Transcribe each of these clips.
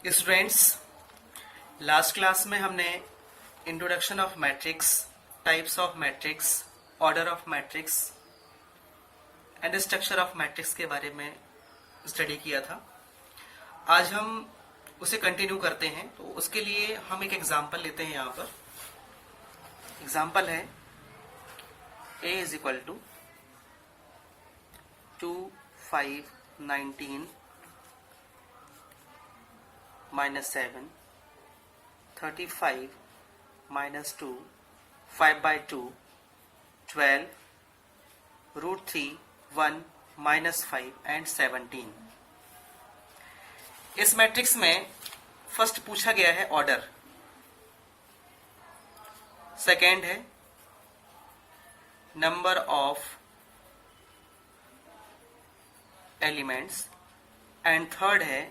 Students, last class में हमने introduction of matrix, types of matrix, order of matrix and structure of matrix के बारे में study किया था। आज हम उसे कंटिन्यू करते हैं। तो उसके लिए हम एक एग्जांपल लेते हैं। यहाँ पर एग्जांपल है a is equal to 2, 5, 19 minus 7, 35 minus 2, 5 by 2, 12, root 3, 1 minus 5 and 17। इस मैट्रिक्स में फर्स्ट पूछा गया है ऑर्डर, सेकेंड है number of elements and third है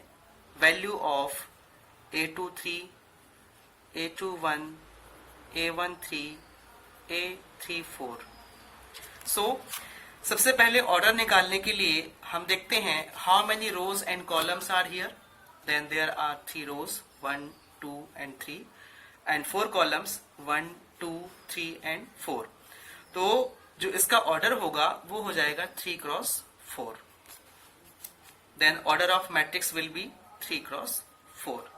value of A23, A21, A13, A34। सबसे पहले ऑर्डर निकालने के लिए हम देखते हैं how many rows and columns are here. Then there are 3 rows 1, 2 and 3 and 4 columns 1, 2, 3 and 4। तो जो इसका ऑर्डर होगा वो हो जाएगा 3 cross 4। Then order of matrix will be 3 cross 4।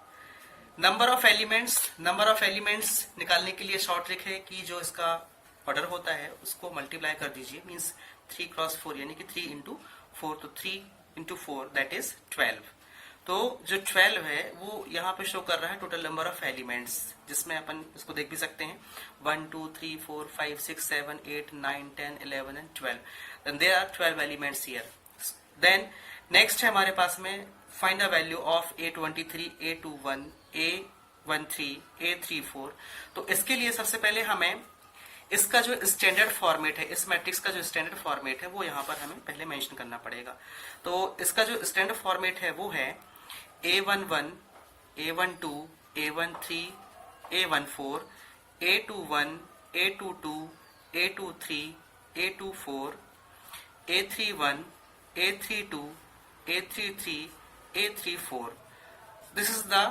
Number of elements निकालने के लिए शॉर्ट ट्रिक है कि जो इसका ऑर्डर होता है उसको मल्टीप्लाई कर दीजिए, मींस 3 क्रॉस 4 यानी कि 3 इंटू 4, तो 3 इंटू 4 दैट इज 12। तो जो 12 है वो यहाँ पे शो कर रहा है टोटल नंबर ऑफ एलिमेंट्स, जिसमें अपन इसको देख भी सकते हैं 1, 2, 3, 4, 5, 6, 7, 8, 9, 10, 11 and 12। Then there are 12 elements here. Then next है हमारे पास में find the value of A23, A21, A13, A34। तो इसके लिए सबसे पहले हमें इसका जो स्टैंडर्ड फॉर्मेट है, इस मैट्रिक्स का जो स्टैंडर्ड फॉर्मेट है वो यहाँ पर हमें पहले मेंशन करना पड़ेगा। तो इसका जो स्टैंडर्ड फॉर्मेट है वो है A11, A12, A13, A14, A21, A22, A23, A24, A31, A32, A33, A34। This is the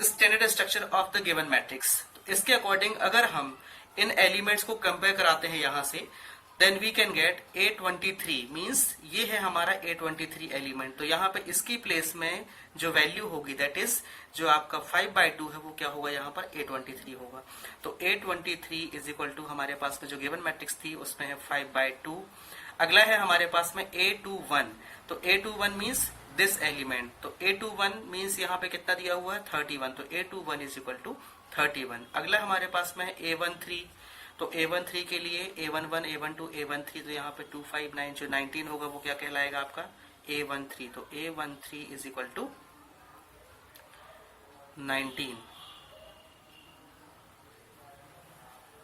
standard structure of the given matrix। इसके अकॉर्डिंग अगर हम इन एलिमेंट्स को कंपेयर कराते हैं यहाँ से, then we can get A23 means ये है हमारा A23 एलिमेंट। तो यहाँ पे इसकी प्लेस में जो वैल्यू होगी दैट इज जो आपका 5/2 है वो क्या होगा, यहाँ पर A23 होगा। तो A23 इज इक्वल टू हमारे पास में जो गिवन मैट्रिक्स थी उसमें है 5/2। अगला है हमारे पास में A21। तो A21 मींस दिस एलिमेंट। तो A21 मींस यहाँ पे कितना दिया हुआ है 31। तो A21 इज इक्वल टू 31। अगला हमारे पास में है A13। तो A13 के लिए A11, A12, A13, तो यहाँ पे 2, 5, 9 जो 19 होगा वो क्या कहलाएगा आपका A13। तो A13 इज इक्वल टू 19।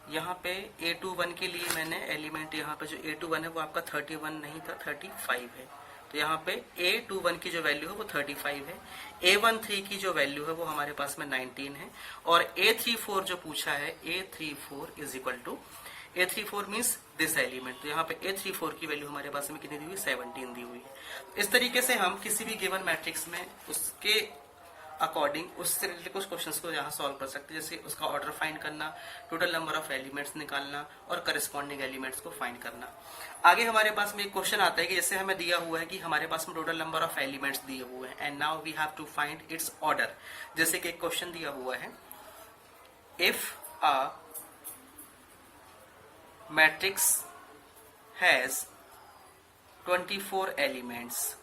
यहाँ पे A21 के लिए मैंने एलिमेंट यहाँ पे जो A21 है वो आपका 31 नहीं था, 35 है। तो यहाँ पे A21 की जो वैल्यू है वो 35 है। A13 की जो वैल्यू है वो हमारे पास में 19 है। और A34 जो पूछा है A34 is equal to A34 means this element. तो यहाँ पे A34 की वैल्यू हमारे पास में कितनी दी हुई, 17 दी हुई है। इस तरीके से हम किसी भी गिवन मैट्रिक्स में उसके अकॉर्डिंग उससे रिलेटेड कुछ क्वेश्चंस को यहाँ सॉल्व कर सकते हैं, जैसे उसका ऑर्डर फाइंड करना, टोटल नंबर ऑफ एलिमेंट्स निकालना और करस्पॉन्डिंग एलिमेंट्स को फाइंड करना। आगे हमारे पास में एक क्वेश्चन आता है कि जैसे हमें दिया हुआ है कि हमारे पास में टोटल नंबर ऑफ एलिमेंट्स दिए हुए हैं and now we have to find its order. जैसे कि एक क्वेश्चन दिया हुआ है, if a matrix has 24 elements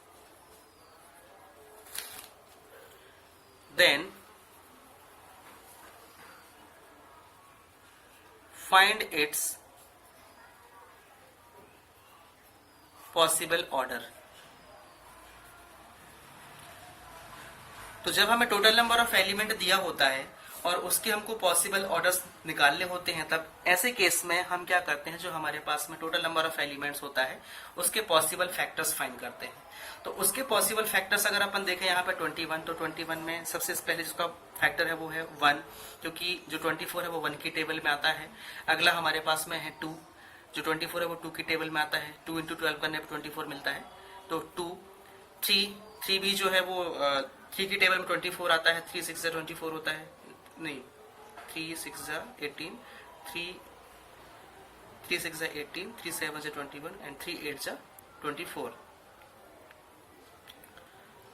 then find its possible order। तो जब हमें टोटल नंबर ऑफ एलिमेंट दिया होता है और उसके हमको पॉसिबल ऑर्डर्स निकालने होते हैं, तब ऐसे केस में हम क्या करते हैं, जो हमारे पास में टोटल नंबर ऑफ एलिमेंट्स होता है उसके पॉसिबल फैक्टर्स फाइंड करते हैं। तो उसके पॉसिबल फैक्टर्स अगर अपन देखें यहाँ पे 21, तो 21 में सबसे पहले जिसका फैक्टर है वो है 1, क्योंकि जो 24 है वो 1 की टेबल में आता है। अगला हमारे पास में है 2, जो 24 है वो 2 की टेबल में आता है। 2 इंटू 12 करने पर 24 मिलता है। तो 2, 3 भी जो है वो 3 की टेबल में 24 आता है, 3 6 24 होता है, नहीं 3 6 18, 3 6 18, 3 7 21 एंड 3 8 24।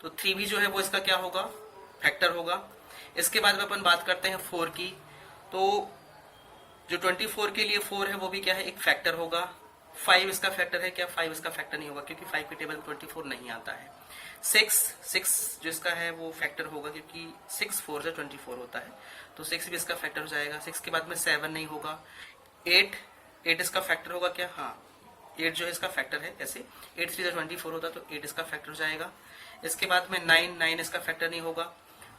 तो 3 भी जो है वो इसका क्या होगा, फैक्टर होगा। इसके बाद में अपन बात करते हैं 4 की। तो जो 24 के लिए 4 है वो भी क्या है, एक फैक्टर होगा। 5 इसका फैक्टर है क्या, 5 इसका फैक्टर नहीं होगा क्योंकि 5 की टेबल में 24 नहीं आता है। 6 जो इसका है वो फैक्टर होगा क्योंकि 6 4 से 24 होता है, तो 6 भी इसका फैक्टर हो जाएगा। 6 के बाद में 7 नहीं होगा। 8 इसका फैक्टर होगा क्या, हाँ 8 जो है इसका फैक्टर है। ऐसे 8 3 से 24 होता तो 8 इसका फैक्टर हो जाएगा। इसके बाद में 9 इसका फैक्टर नहीं होगा।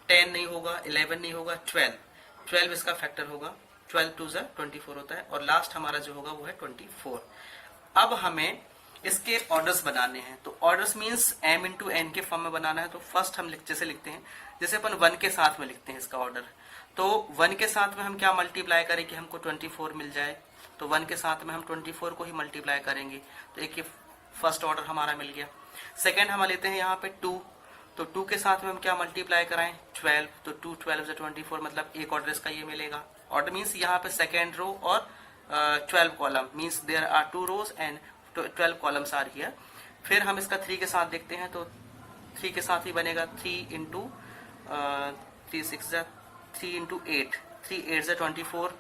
10 नहीं होगा, 11 नहीं होगा, 12 इसका फैक्टर होगा। 12 2 से 24 होता है और लास्ट हमारा जो होगा वो है 24। अब हमें इसके ऑर्डर्स बनाने हैं। तो orders means m into n के फॉर्म में बनाना है। तो फर्स्ट हम जैसे लिखते हैं, जैसे अपन 1 के साथ में लिखते हैं इसका ऑर्डर। तो 1 के साथ में हम क्या मल्टीप्लाई करें कि हमको 24 मिल जाए, तो 1 के साथ में हम 24 को ही मल्टीप्लाई करेंगे, तो एक फर्स्ट ऑर्डर हमारा मिल गया। सेकेंड हम लेते हैं यहाँ पे 2, तो 2 के साथ में हम क्या मल्टीप्लाई कराएं, 12, तो 2 12 से 24 मतलब एक ऑर्डर इसका ये मिलेगा। ऑर्डर मीन्स यहाँ पे सेकेंड रो और 12 column means there are 2 rows and 12 columns are here. फिर हम इसका 3 के साथ देखते हैं, तो 3 के साथ ही बनेगा 3 इंटू 3 6 3 इंटू 8, 3 8 से 24।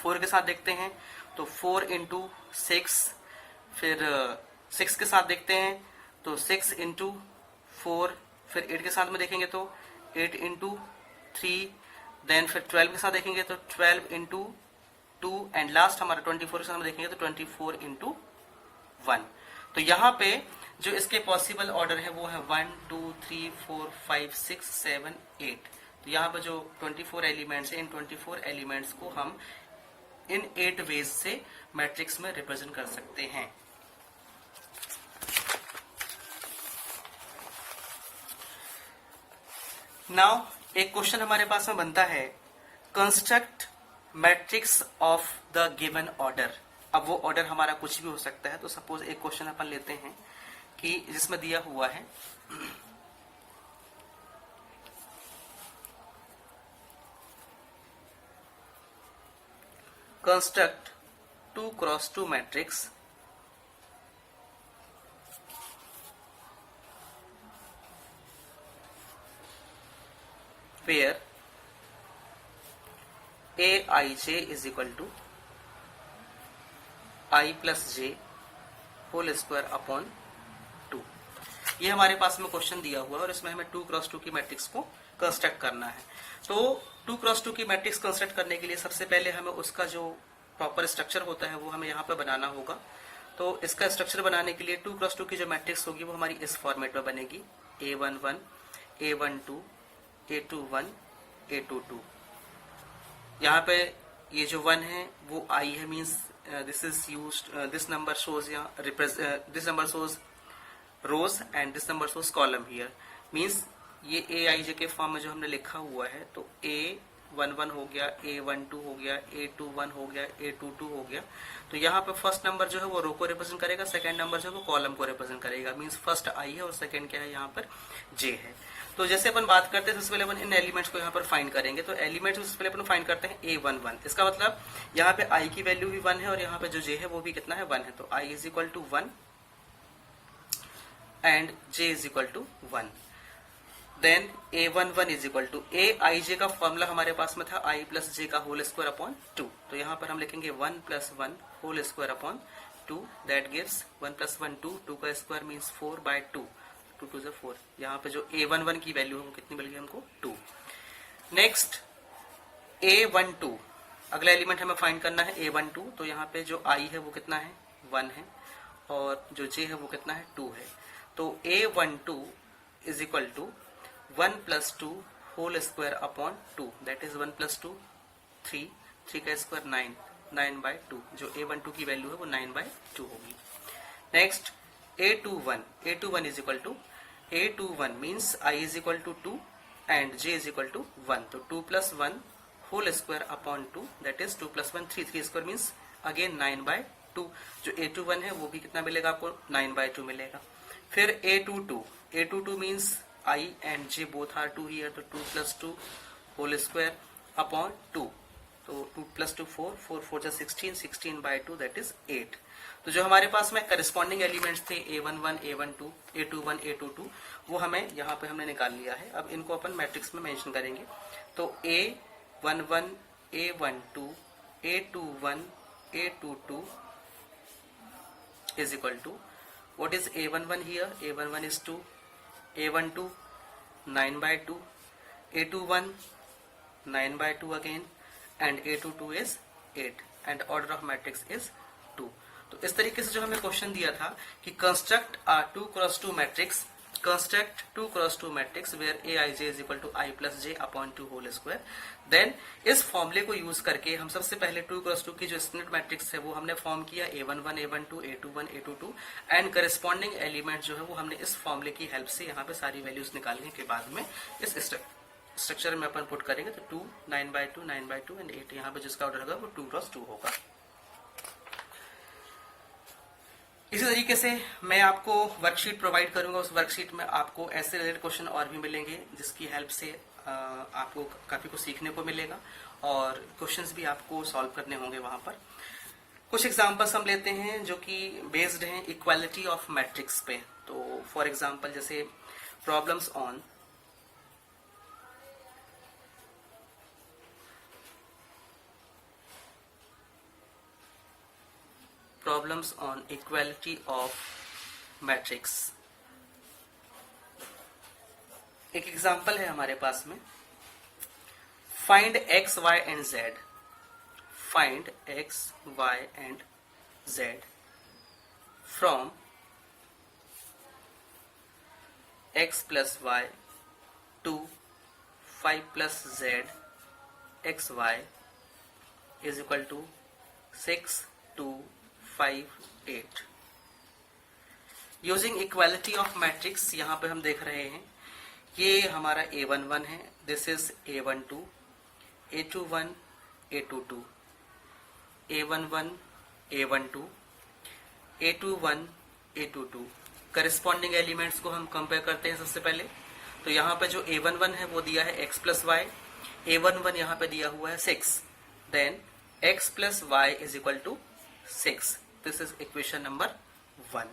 4 के साथ देखते हैं तो 4 इंटू 6, फिर 6 के साथ देखते हैं तो 6 इंटू 4, फिर 8 के साथ में देखेंगे तो 8 इंटू 3, देन फिर 12 के साथ देखेंगे तो 12 इंटू 2 एंड लास्ट हमारा 24 के साथ में देखेंगे तो 24 इंटू 1। तो यहाँ पे जो इसके पॉसिबल ऑर्डर है वो है 1 2 3 4 5 6 7 8। तो यहाँ पे जो 24 एलिमेंट्स है, इन 24 एलिमेंट्स को हम इन 8 वेज से मैट्रिक्स में रिप्रेजेंट कर सकते हैं। नाउ एक क्वेश्चन हमारे पास में बनता है, construct matrix of the given order. अब वो ऑर्डर हमारा कुछ भी हो सकता है। तो सपोज एक क्वेश्चन अपन लेते हैं कि जिसमें दिया हुआ है construct 2 cross 2 matrix where aij is equal to I plus j whole square upon 2। ये हमारे पास में क्वेश्चन दिया हुआ है और इसमें हमें 2 क्रॉस 2 की मैट्रिक्स को कंस्ट्रक्ट करना है। तो 2 क्रॉस 2 की मैट्रिक्स कंस्ट्रक्ट करने के लिए सबसे पहले हमें उसका जो प्रॉपर स्ट्रक्चर होता है वो हमें यहाँ पे बनाना होगा। तो इसका स्ट्रक्चर बनाने के लिए 2 क्रॉस 2 की जो मैट्रिक्स होगी वो हमारी इस फॉर्मेट में बनेगी, A11 A12 A21 A22। यहाँ पे ये जो 1 है वो I है, means this is used, this number shows this number shows rows and this number shows column here, means ये aij के फॉर्म में जो हमने लिखा हुआ है तो A11 हो गया, A12 हो गया, A21 हो गया, A22 हो गया। तो यहाँ पे फर्स्ट नंबर जो है वो रो को रिप्रेजेंट करेगा, सेकंड नंबर जो है वो कॉलम को रिप्रेजेंट करेगा, मीन्स फर्स्ट I है और सेकंड क्या है यहाँ पर J है। तो जैसे अपन बात करते हैं सबसे पहले अपन इन एलिमेंट्स को यहाँ पर फाइंड करेंगे। तो एलिमेंट्स सबसे पहले अपन फाइंड करते हैं A11। इसका मतलब यहाँ पे I की वैल्यू भी 1 है और यहाँ पे जो J है वो भी कितना है, 1 है। तो I is equal to 1 and J is equal to 1। Then A11 is equal to aij का फॉर्मूला हमारे पास में था I प्लस j का होल स्क्वायर अपॉन 2। तो यहाँ पर हम लिखेंगे 1 plus 1 whole square upon 2, that gives 1 plus 1 2, 2 का स्क्वायर मीन्स 4 बाय 2, 2 2 से 4। यहाँ पे जो A11 की वैल्यू है वो कितनी मिल गई हमको, 2। नेक्स्ट A12, अगला एलिमेंट हमें फाइंड करना है A12। तो यहाँ पे जो I है वो कितना है, 1 है और जो J है वो कितना है, 2 है। तो A12 is equal to 1 plus 2 whole square upon 2, that is 1 plus 2 3, 3 का स्क्वायर 9, 9 बाय 2। जो A12 की वैल्यू है वो 9 बाय 2 होगी। Next A21 is equal to A21 means I is equal to 2 and J is equal to 1। तो 2 plus 1 whole square upon 2, that is 2 plus 1 3, 3 square means again 9 by 2। जो A21 है वो भी कितना मिलेगा आपको, 9 बाय 2 मिलेगा। फिर A22 means I and j both are 2 here, तो 2 plus 2 whole square upon 2. तो 2 plus 2 4, 4 4 जा 16, 16 by 2 that is 8. तो जो हमारे पास में करस्पॉन्डिंग एलिमेंट्स थे a11, a12, a21, a22 वो हमें यहाँ पे हमने निकाल लिया है. अब इनको अपन मैट्रिक्स में मेंशन करेंगे. तो a11, a12, a21, a22 is equal to, what is a11 here? a11 is 2, a12 9 by 2, a21 9 by 2 again, and a22 is 8, and order of matrix is 2. तो इस तरीके से जो हमें क्वेश्चन दिया था कि construct a 2 cross 2 matrix, construct 2 cross 2 matrix where aij is equal to I plus j upon 2 whole square. Then इस फॉर्मूले को यूज करके हम सबसे पहले 2 cross 2 की जो स्प्लिट मैट्रिक्स है वो हमने फॉर्म किया a11, a12, a21, a22 and corresponding element जो है वो हमने इस फॉर्मूले की हेल्प से यहाँ पे सारी वैल्यूज निकालने के बाद में इस स्ट्रक्चर में अपन पुट करेंगे. तो 2 9 by 2 9 by 2 एंड 8 यहाँ पे जिसका ऑर्डर होगा वो 2 cross 2 होगा. इसी तरीके से मैं आपको वर्कशीट प्रोवाइड करूंगा. उस वर्कशीट में आपको ऐसे रिलेटेड क्वेश्चन और भी मिलेंगे जिसकी हेल्प से आपको काफी कुछ सीखने को मिलेगा और क्वेश्चंस भी आपको सॉल्व करने होंगे वहां पर. कुछ एग्जांपल्स हम लेते हैं जो कि बेस्ड हैं इक्वालिटी ऑफ मैट्रिक्स पे. तो फॉर एग्जांपल जैसे problems on equality of matrix. एक एग्जांपल है हमारे पास में, find x, y and z. Find x, y and z from x plus y to 5 plus z xy is equal to 6 to 5 8. Using equality of matrix यहाँ पे हम देख रहे हैं ये हमारा a11 है, this is a12, a21, a22, a11, a12, a21, a22. Corresponding elements को हम कंपेयर करते हैं सबसे पहले. तो यहाँ पे जो a11 है वो दिया है x plus y, a11 यहाँ पे दिया हुआ है 6, देन x plus y is equal to 6. This is equation number 1.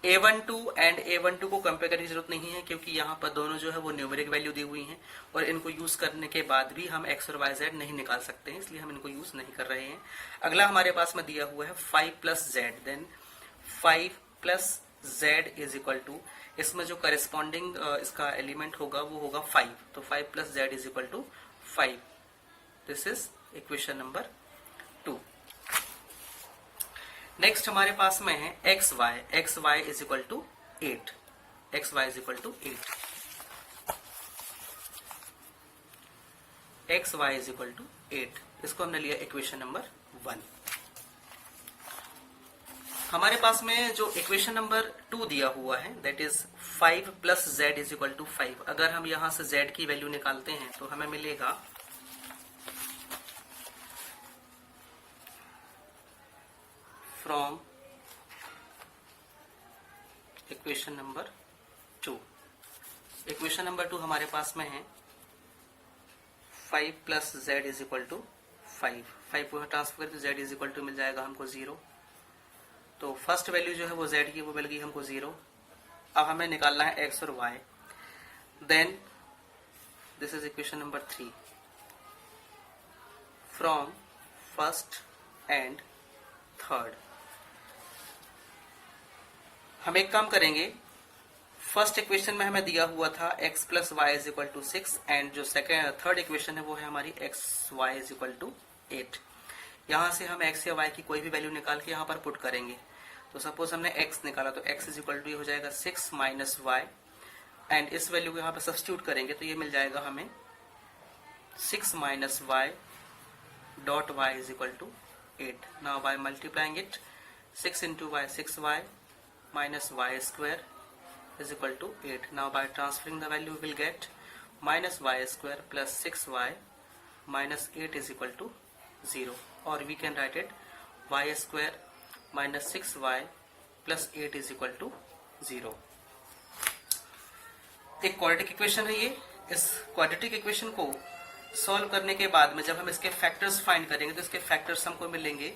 a12 and a12 को कंपेयर करने की जरूरत नहीं है क्योंकि यहाँ पर दोनों जो है वो न्यूमेरिक वैल्यू दी हुई हैं और इनको यूज करने के बाद भी हम x और y z नहीं निकाल सकते हैं, इसलिए हम इनको यूज नहीं कर रहे हैं. अगला हमारे पास में दिया हुआ है 5 plus z, देन 5 plus z is equal to, इसमें जो करस्पॉन्डिंग इसका एलिमेंट होगा वो होगा 5, तो 5 plus z is equal to 5. This is equation number 2. Next हमारे पास में है xy is equal to 8. xy is equal to 8. xy is equal to 8. इसको हमने लिया इक्वेशन नंबर 1. हमारे पास में जो इक्वेशन नंबर 2 दिया हुआ है that is 5 plus z is equal to 5. अगर हम यहां से z की वैल्यू निकालते हैं तो हमें मिलेगा from equation number 2. Equation number 2 हमारे पास में है 5 plus z is equal to 5. 5 को ट्रांसफर करके z इज इक्वल टू मिल जाएगा हमको 0. तो फर्स्ट वैल्यू जो है वो z की वो मिल गई हमको 0. अब हमें निकालना है x और y. Then this is equation number 3. From first and third हम एक काम करेंगे, फर्स्ट इक्वेशन में हमें दिया हुआ था x plus y is equal to 6 and जो थर्ड इक्वेशन है वो है हमारी x y is equal to 8. यहां से हम x या y की कोई भी वैल्यू निकाल के यहाँ पर पुट करेंगे. तो सपोज हमने x निकाला तो x इज इक्वल टू ये हो जाएगा 6 minus y एंड इस वैल्यू को यहाँ पर सब्स्टिट्यूट करेंगे तो ये मिल जाएगा हमें 6 minus y dot y is equal to 8. Now by multiplying it, 6 into y 6y minus y square is equal to 8. Now by transferring the value we will get minus y square plus 6y minus 8 is equal to 0, or we can write it y square minus 6y plus 8 is equal to 0. एक quadratic equation है ये। इस quadratic equation को solve करने के बाद में जब हम इसके फैक्टर्स फाइंड करेंगे तो इसके फैक्टर्स हमको मिलेंगे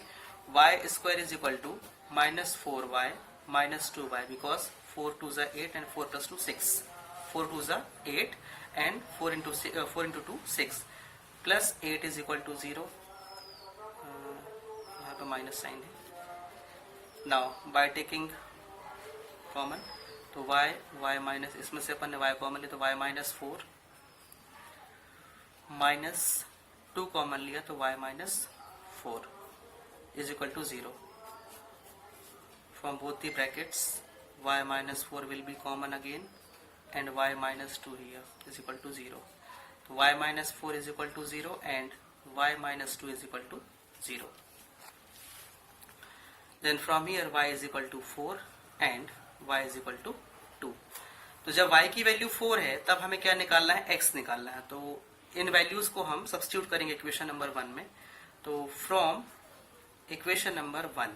y² is equal to -4y -2y, because 4 2 ज़ा 8 एंड 4 + 2 6, 4 2 ज़ा 8 and 4 into 2 6, plus 8 is equal to 0, यहाँ पे माइनस साइन है। नाउ बाय टेकिंग कॉमन तो y माइनस, इसमें से अपन ने y कॉमन लिया तो y -4 -2 कॉमन लिया तो y -4 is equal to 0। From both the brackets y -4 will be common again and y -2 here is equal to 0। तो y -4 is equal to 0 and y -2 is equal to 0। Then from here y is equal to 4 and y is equal to 2। तो जब y की value 4 है तब हमें क्या निकालना है, x निकालना है। तो इन वैल्यूज को हम सब्स्टिट्यूट करेंगे इक्वेशन नंबर 1 में। तो from equation number 1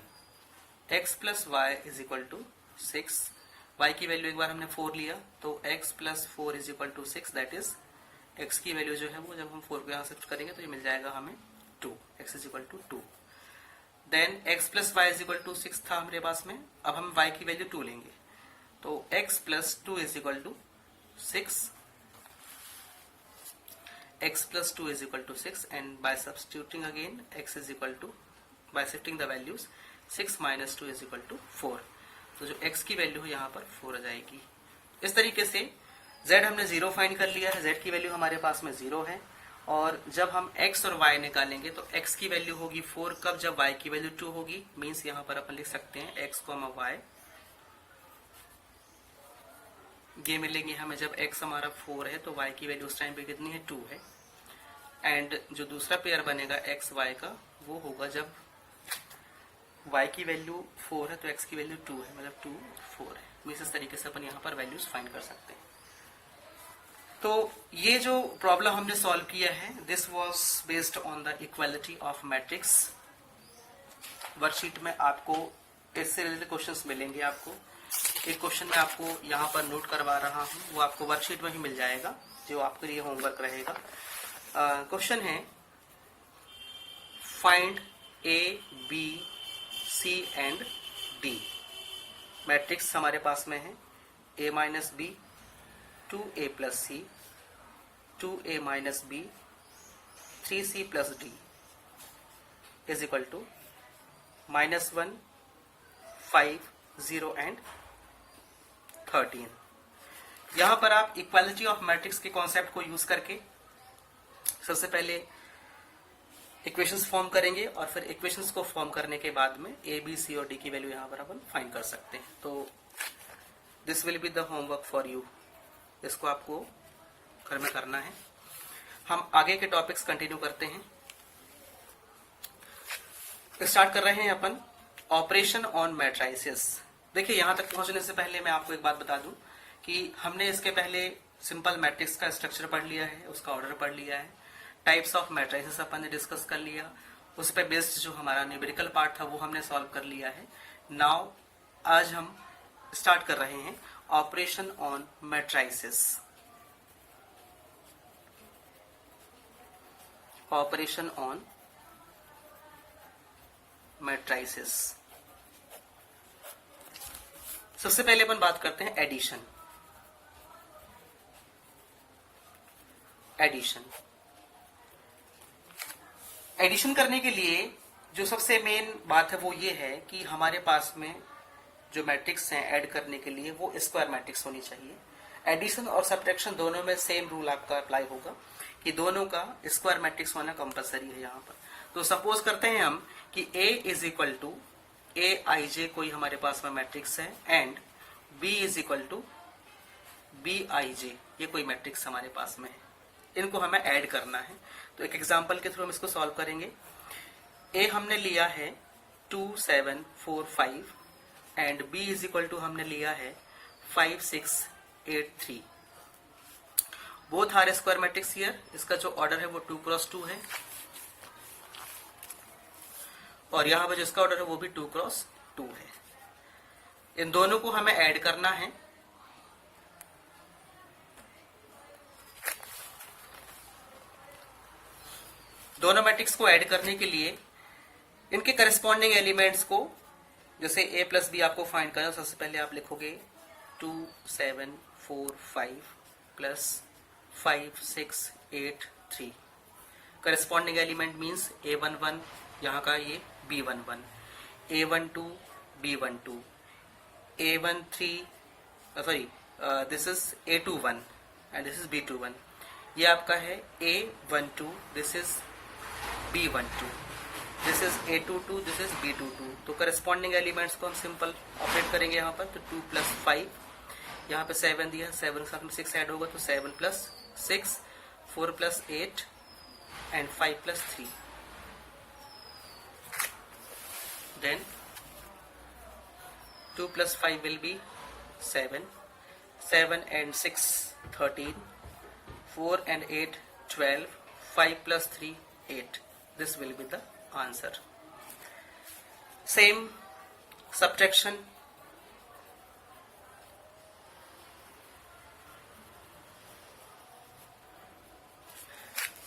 x plus y is equal to 6, y की वैल्यू एक बार हमने 4 लिया तो x plus 4 is equal to 6, that is x की वैल्यू जो है वो जब हम 4 को यहाँ शिफ्ट करेंगे तो ये मिल जाएगा हमें 2, x is equal to 2। Then x plus y is equal to 6 था हमारे पास में, अब हम y की वैल्यू 2 लेंगे तो x plus 2 is equal to 6, x plus 2 is equal to 6, and by substituting again x is equal to, by shifting the values 6 minus 2 is equal to 4। तो जो x की वैल्यू है यहाँ पर 4 आ जाएगी। इस तरीके से z हमने 0 फाइंड कर लिया है, z की वैल्यू हमारे पास में 0 है, और जब हम x और y निकालेंगे तो x की वैल्यू होगी 4 कब, जब y की वैल्यू 2 होगी। मीन्स यहाँ पर अपन लिख सकते हैं x, y ये मिलेंगे हमें जब x हमारा 4 है तो y की वैल्यू उस टाइम पे कितनी है, 2 है। एंड जो दूसरा पेयर बनेगा x y का वो होगा जब y की वैल्यू 4 है तो x की वैल्यू 2 है, मतलब 2 4 है। मीन्स इस तरीके से अपन यहाँ पर वैल्यूज फाइंड कर सकते हैं। तो ये जो प्रॉब्लम हमने सॉल्व किया है, this was based on the equality of matrix. Worksheet में आपको इससे रिलेटेड क्वेश्चंस मिलेंगे। आपको एक क्वेश्चन में आपको यहाँ पर नोट करवा रहा हूँ, वो आपको वर्कशीट में ही मिल जाएगा, जो आपके लिए होमवर्क रहेगा। क्वेश्चन है find A, B, C and D। Matrix हमारे पास में है A minus B, 2A plus C, 2A minus B, 3C plus D is equal to -1, 5, 0 and 13। यहां पर आप इक्वालिटी ऑफ मैट्रिक्स के कॉन्सेप्ट को यूज करके सबसे पहले इक्वेशंस फॉर्म करेंगे और फिर इक्वेशंस को फॉर्म करने के बाद में ए, बी, सी और डी की वैल्यू यहां पर अपन फाइंड कर सकते हैं। तो this will be the homework for you, इसको आपको घर में करना है। हम आगे के टॉपिक्स कंटिन्यू करते हैं। स्टार्ट कर रहे हैं अपन ऑपरेशन ऑन मैट्रिसेस। देखिए यहां तक पहुंचने से पहले मैं आपको एक बात बता दूं कि हमने इसके पहले सिंपल मैट्रिक्स का स्ट्रक्चर पढ़ लिया है, उसका ऑर्डर पढ़ लिया है, टाइप्स ऑफ मैट्रिसेस अपन ने डिस्कस कर लिया, उस पर बेस्ड जो हमारा न्यूमेरिकल पार्ट था वो हमने सॉल्व कर लिया है। नाउ आज हम स्टार्ट कर रहे हैं operation on matrices. Operation on matrices. सबसे पहले अपन बात करते हैं एडिशन। एडिशन करने के लिए जो सबसे मेन बात है वो ये है कि हमारे पास में जो मैट्रिक्स हैं ऐड करने के लिए वो स्क्वायर मैट्रिक्स होनी चाहिए। एडिशन और सब्ट्रैक्शन दोनों में सेम रूल आपका अप्लाई होगा कि दोनों का स्क्वायर मैट्रिक्स होना कंपलसरी है यहाँ पर। तो सपोज करते हैं हम कि A is equal to AIJ कोई हमारे पास में मैट्रिक्स है and B is equal to BIJ ये कोई मैट्रिक्स हमारे पास में है। इनको हमें ऐड करना है। तो एक एग्जांपल के थ्रू हम इसको सॉल्व करेंगे। A हमने लिया है 2 7 4 5 and B is equal to हमने लिया है 5 6 8 3। Both are square matrix here. इसका जो ऑर्डर है वो 2 क्रॉस 2 है और यहाँ पर जिसका ऑर्डर है वो भी 2 क्रॉस 2 है। इन दोनों को हमें ऐड करना है दोनों मैट्रिक्स को ऐड करने के लिए इनके करस्पॉन्डिंग एलिमेंट्स को, जैसे a प्लस बी आपको फाइंड करना, सबसे पहले आप लिखोगे 2 7 4 5 plus 5 6 8 3। Corresponding element means a11 यहाँ का ये b11, a12 b12, a13 sorry this is a21 and this is b21। ये आपका है a12, this is b12, this is a22, this is b22। तो करस्पॉन्डिंग एलिमेंट्स को हम सिंपल ऑपरेट करेंगे यहाँ पर। तो 2 प्लस 5, यहाँ पे 7 दिया, 7 के साथ में 6 ऐड होगा तो 7 plus 6, 4 plus 8 and 5 plus 3। Then 2 plus 5 will be 7, 7 and 6 13, 4 and 8 12, 5 plus 3 8. This will be the answer. Same subtraction.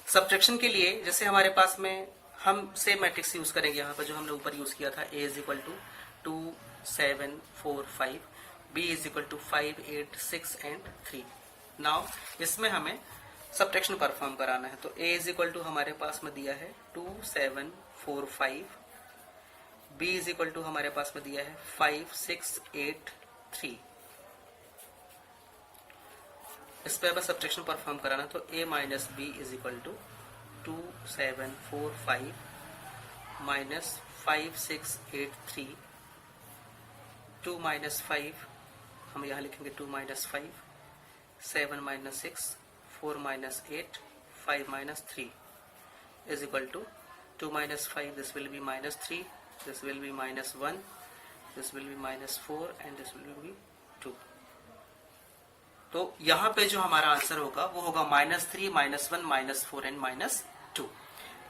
Subtraction के लिए जैसे हमारे पास में हम सेम मैट्रिक्स यूज करेंगे यहाँ पर जो हमने ऊपर यूज किया था। a is equal to 2 7 4 5, b is equal to 5 8 6 and 3। Now इसमें हमें सब्ट्रैक्शन परफॉर्म कराना है। तो a इज इक्वल टू हमारे पास में दिया है 2 7 4 5, b इज इक्वल टू हमारे पास में दिया है 5 6 8 3। इस पर हमें सब्ट्रैक्शन परफॉर्म कराना, तो a minus B is equal to 2 7 4 5 minus 5 6 8 3, 2 minus 5 हम यहाँ लिखेंगे 2 minus 5, 7 minus 6, 4 minus 8, 5 minus 3 is equal to 2 minus 5, this will be minus 3, this will be minus 1, this will be minus 4 and this will be 2। तो यहाँ पे जो हमारा answer होगा वो होगा -3, -1, -4 एंड -2।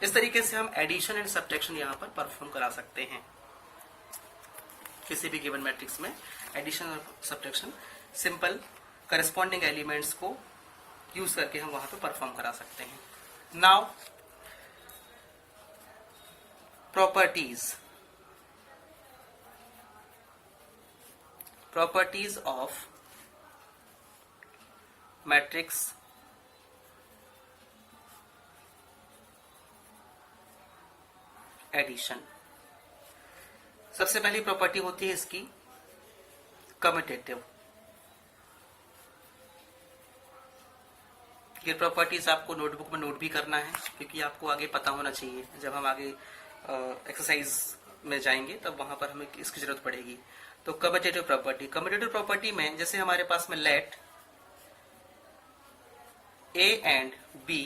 इस तरीके से हम एडिशन एंड सब्ट्रैक्शन यहाँ पर परफॉर्म करा सकते हैं। किसी भी गिवन मैट्रिक्स में एडिशन और सब्ट्रैक्शन सिंपल करस्पॉन्डिंग एलिमेंट्स को यूज करके हम वहां पे परफॉर्म करा सकते हैं। Now properties of matrix addition. सबसे पहली प्रॉपर्टी होती है इसकी कम्यूटेटिव। ये प्रॉपर्टीज आपको नोटबुक में नोट भी करना है क्योंकि आपको आगे पता होना चाहिए। जब हम आगे एक्सरसाइज में जाएंगे तब वहां पर हमें इसकी जरूरत पड़ेगी। तो कम्यूटेटिव प्रॉपर्टी में जैसे हमारे पास में late A and B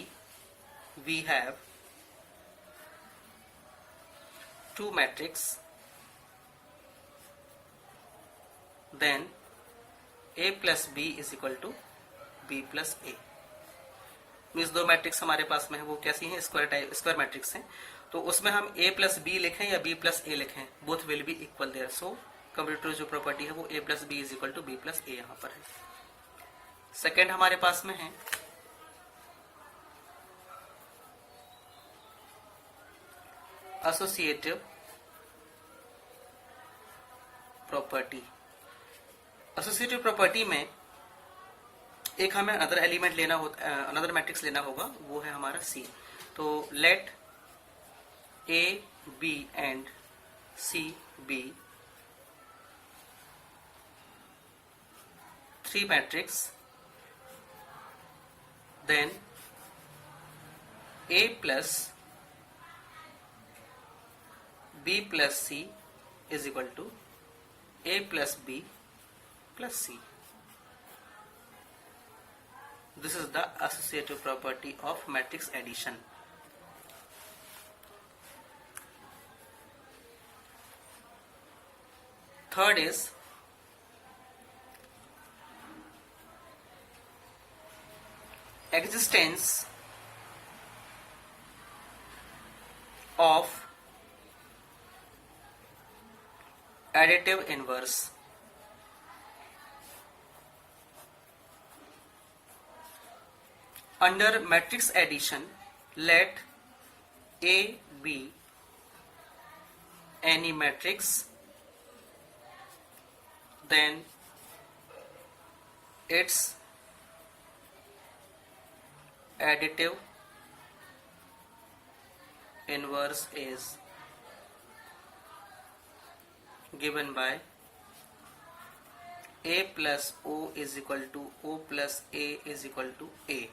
we have two matrix, then A plus B is equal to B plus A। Means दो मैट्रिक्स हमारे पास में है, वो कैसी हैं? स्क्वायर मैट्रिक्स हैं। तो उसमें हम A प्लस बी लिखें या B प्लस A लिखें, both will be equal there. So commutative जो प्रॉपर्टी है वो A plus B is equal to B plus A यहाँ पर है। सेकेंड हमारे पास में है एसोसिएटिव प्रॉपर्टी। एसोसिएटिव प्रॉपर्टी में एक हमें अदर एलिमेंट लेना होता, अनदर मैट्रिक्स लेना होगा, वो है हमारा C। तो let A B and C B three matrix, then A plus B plus C is equal to A plus B plus C. This is the associative property of matrix addition. Third is existence of additive inverse। Under matrix addition, let A be any matrix, then its additive inverse is given by A plus O is equal to O plus A is equal to A,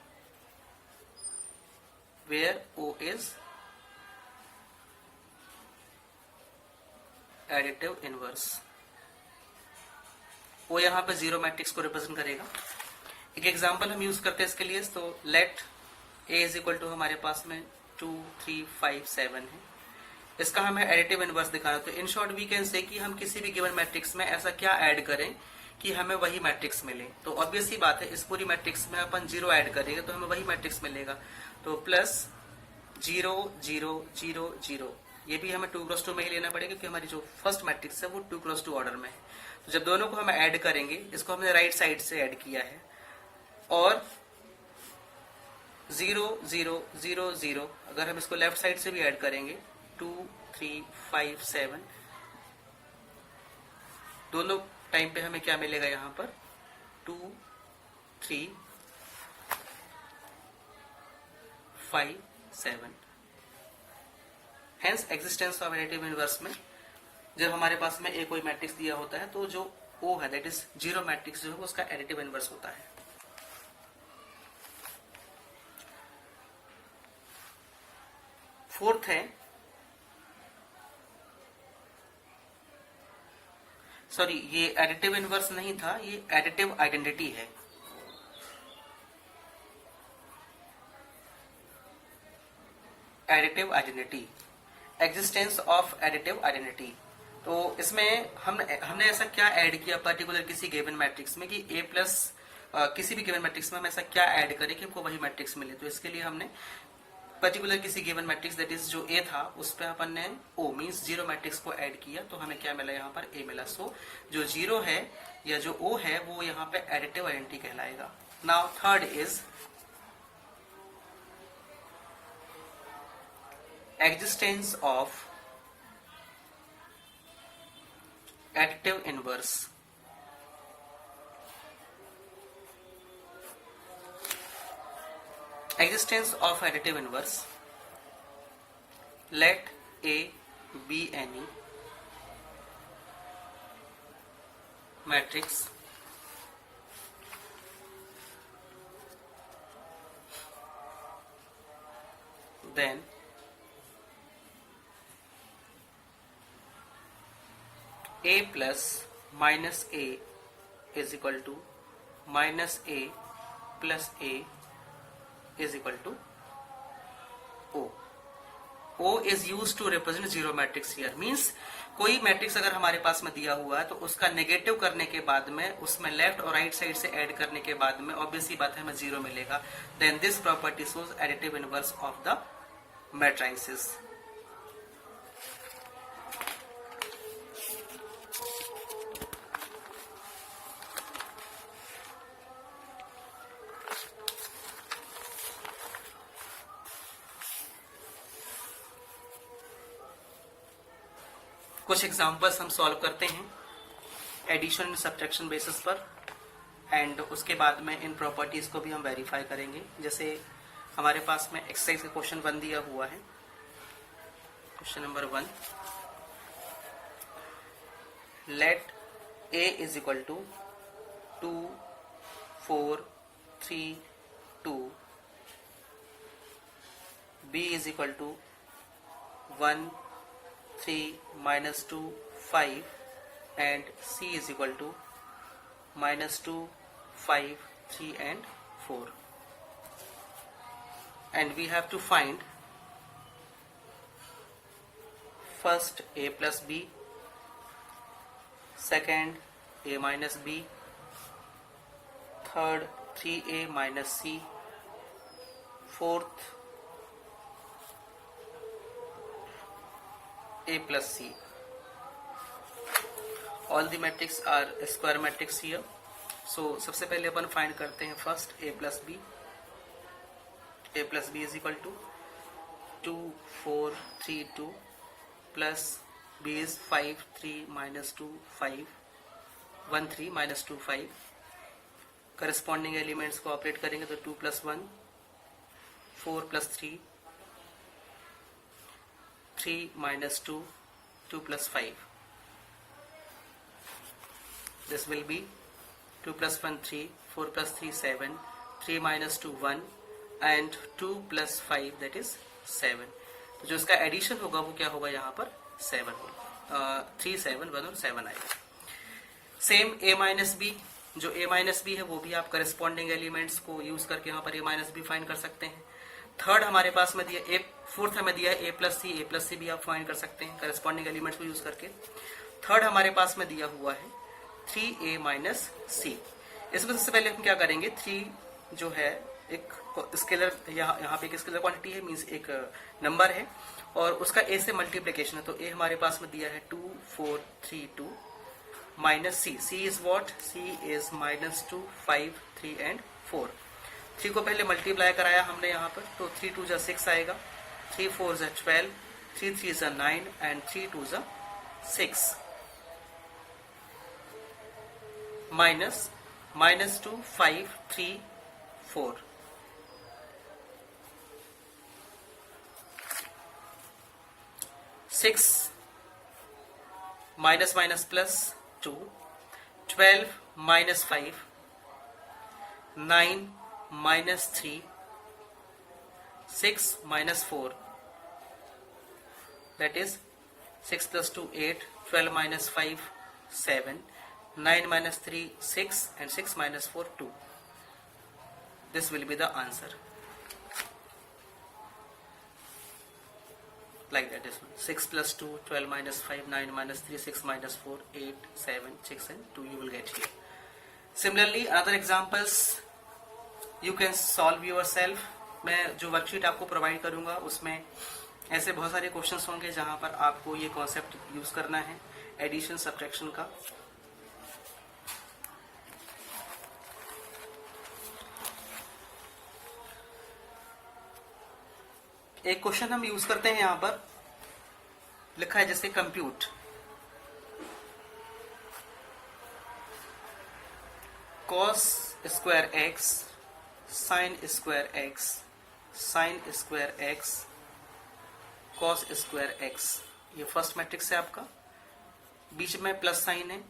where O is additive inverse. वो यहाँ पे zero matrix को represent करेगा. एक example हम use करते हैं इसके लिए. तो let A is equal to हमारे पास में 2, 3, 5, 7 है. इसका हमें एडिटिव इनवर्स दिखाना. तो in short we can say कि हम किसी भी गिवन मैट्रिक्स में ऐसा क्या ऐड करें कि हमें वही मैट्रिक्स मिले. तो ऑब्वियस ही बात है, इस पूरी मैट्रिक्स में अपन 0 ऐड करेंगे तो हमें वही मैट्रिक्स मिलेगा. तो प्लस 0, 0, 0, 0, ये भी हमें 2x2 में ही लेना पड़ेगा क्योंकि हमारी जो फर्स्ट मैट्रिक्स है वो 2x2 ऑर्डर में है. तो जब दोनों को हम ऐड करेंगे, इसको हमने राइट साइड से ऐड किया है, और 0, 0, 0, 0 अगर हम इसको लेफ्ट साइड से भी ऐड करेंगे 2, 3, 5, 7, दोनों टाइम पे हमें क्या मिलेगा यहाँ पर 2, 3, 5, 7. Hence existence of additive inverse में जब हमारे पास में कोई मैट्रिक्स दिया होता है तो जो O है दैट इज जीरो मैट्रिक्स जो है उसका एडिटिव इनवर्स होता है. फोर्थ है, सॉरी ये एडिटिव इनवर्स नहीं था, ये एडिटिव आइडेंटिटी है. Additive identity, existence of additive identity. तो इसमें हमने ऐसा क्या ऐड किया पर्टिकुलर किसी गिवन मैट्रिक्स में कि A प्लस किसी भी गिवन मैट्रिक्स में हम ऐसा क्या ऐड करें कि हमको वही मैट्रिक्स मिले. तो इसके लिए हमने पर्टिकुलर किसी गिवन मैट्रिक्स दैट इज जो A था उस पर अपन ने O मीन्स जीरो मैट्रिक्स को ऐड किया तो हमें क्या मिला यहाँ पर A मिला. सो जो जीरो है या जो O है वो यहाँ पे एडिटिव आइडेंटिटी कहलाएगा. Now third is existence of additive inverse. Existence of additive inverse. Let A be any matrix then A plus minus A is equal to minus A plus A is equal to O. O is used to represent zero matrix here. Means कोई matrix अगर हमारे पास में दिया हुआ है तो उसका नेगेटिव करने के बाद में उसमें लेफ्ट और राइट साइड से ऐड करने के बाद में ऑब्वियसली बात है हमें जीरो मिलेगा. Then this property shows additive inverse of the matrices. कुछ एग्जांपल्स हम सॉल्व करते हैं एडिशन एंड सब्ट्रैक्शन बेसिस पर, एंड उसके बाद में इन प्रॉपर्टीज को भी हम वेरीफाई करेंगे. जैसे हमारे पास में एक्सरसाइज का क्वेश्चन 1 दिया हुआ है. Question number 1, let A is equal to 2, 4, 3, 2, B is equal to 1, 3, minus 2, 5, and C is equal to minus 2, 5, 3 and 4. And we have to find first A plus B, second A minus B, third 3A minus C, fourth A plus C. All the matrix are square matrix here. So सबसे पहले अपन find करते हैं first A plus B. A plus B is equal to 2 4 3 2 plus b is 5 3 minus 2 5 1 3 minus 2 5. Corresponding elements को operate करेंगे तो 2 plus 1 4 plus 3 3 minus 2 2 plus 5. This will be 2 plus 1 3 4 plus 3 7 3 minus 2 1 and 2 plus 5 that is 7. तो जो इसका addition होगा वो क्या होगा, यहाँ पर 7 होगा, 3 7 1 और 7 आएगा. सेम a माइनस बी, जो a माइनस बी है वो भी आप करस्पॉन्डिंग एलिमेंट्स को यूज करके यहाँ पर a माइनस बी फाइंड कर सकते हैं. थर्ड हमारे पास में दिया फोर्थ हमें दिया है a प्लस सी भी आप फाइंड कर सकते हैं करस्पॉन्डिंग एलिमेंट्स को यूज करके. थर्ड हमारे पास में दिया हुआ है 3a माइनस सी. इसमें सबसे पहले हम क्या करेंगे, 3 जो है एक स्केलर, यहाँ पे एक स्केलर क्वांटिटी है, मींस एक नंबर है और उसका a से मल्टीप्लिकेशन है. तो a हमारे पास में दिया है 2 4 3 2 minus C. C is what, C is minus 2 5 3 and 4. 3 को पहले मल्टीप्लाई कराया हमने यहाँ पर, तो 3 2 जा 6 आएगा, 3 4 जा 12, 3 3 जा 9 एंड 3 2 जा 6 minus 2 5 3 4. Six minus minus plus 2, 12 minus 5, 9 minus 3, 6 minus 4, that is 6 plus 2 8, 12 minus 5 7, 9 minus 3 6 and 6 minus 4 2. This will be the answer. Like that, this one 6 plus 2 12 minus 5 9 minus 3 6 minus 4 8 7 6 and 2 you will get here. Similarly other examples you can solve yourself. मैं जो worksheet आपको provide करूंगा उसमें ऐसे बहुत सारे questions होंगे जहां पर आपको ये कॉन्सेप्ट यूज करना है एडिशन सब्ट्रैक्शन का. एक क्वेश्चन हम यूज करते हैं, यहां पर लिखा है जैसे compute cos square x sin square x sin square x cos square x. ये फर्स्ट मैट्रिक्स है आपका, बीच में प्लस साइन है,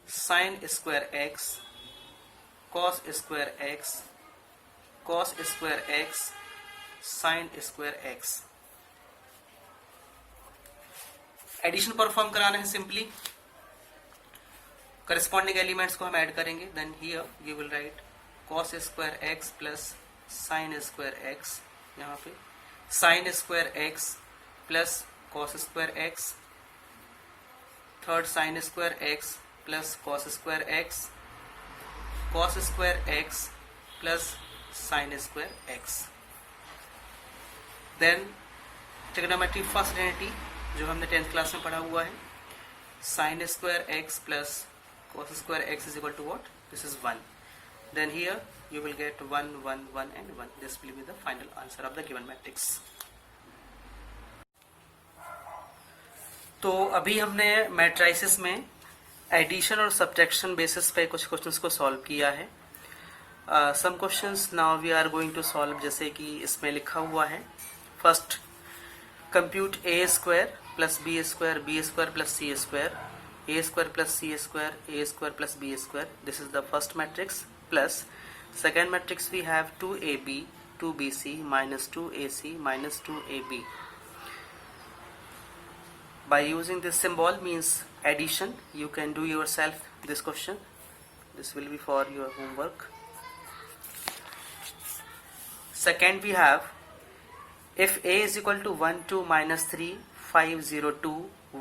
sin square x cos square x cos square x sine square x. Addition perform कराना है, simply corresponding elements को हम ऐड करेंगे. Then here we will write cos square x plus sine square x, यहाँ पे sine square x plus cos square x, third sine square x plus cos square x, cos square x plus sine square x. Then trigonometry first identity जो हमने 10th class में पढ़ा हुआ है, sine square x plus cos square x is equal to what, this is 1. Then here you will get 1 1 1 and 1. This will be the final answer of the given matrix. तो अभी हमने matrices में addition और subtraction basis पे कुछ questions को solve किया है. Some questions now we are going to solve, जैसे कि इसमें लिखा हुआ है first compute A square plus B square plus C square, A square plus C square plus B square. This is the first matrix. Plus second matrix we have 2ab 2bc minus 2ac minus 2ab. By using this symbol means addition, you can do yourself this question. This will be for your homework. Second we have, if a is equal to 1 2 minus 3 5 0 2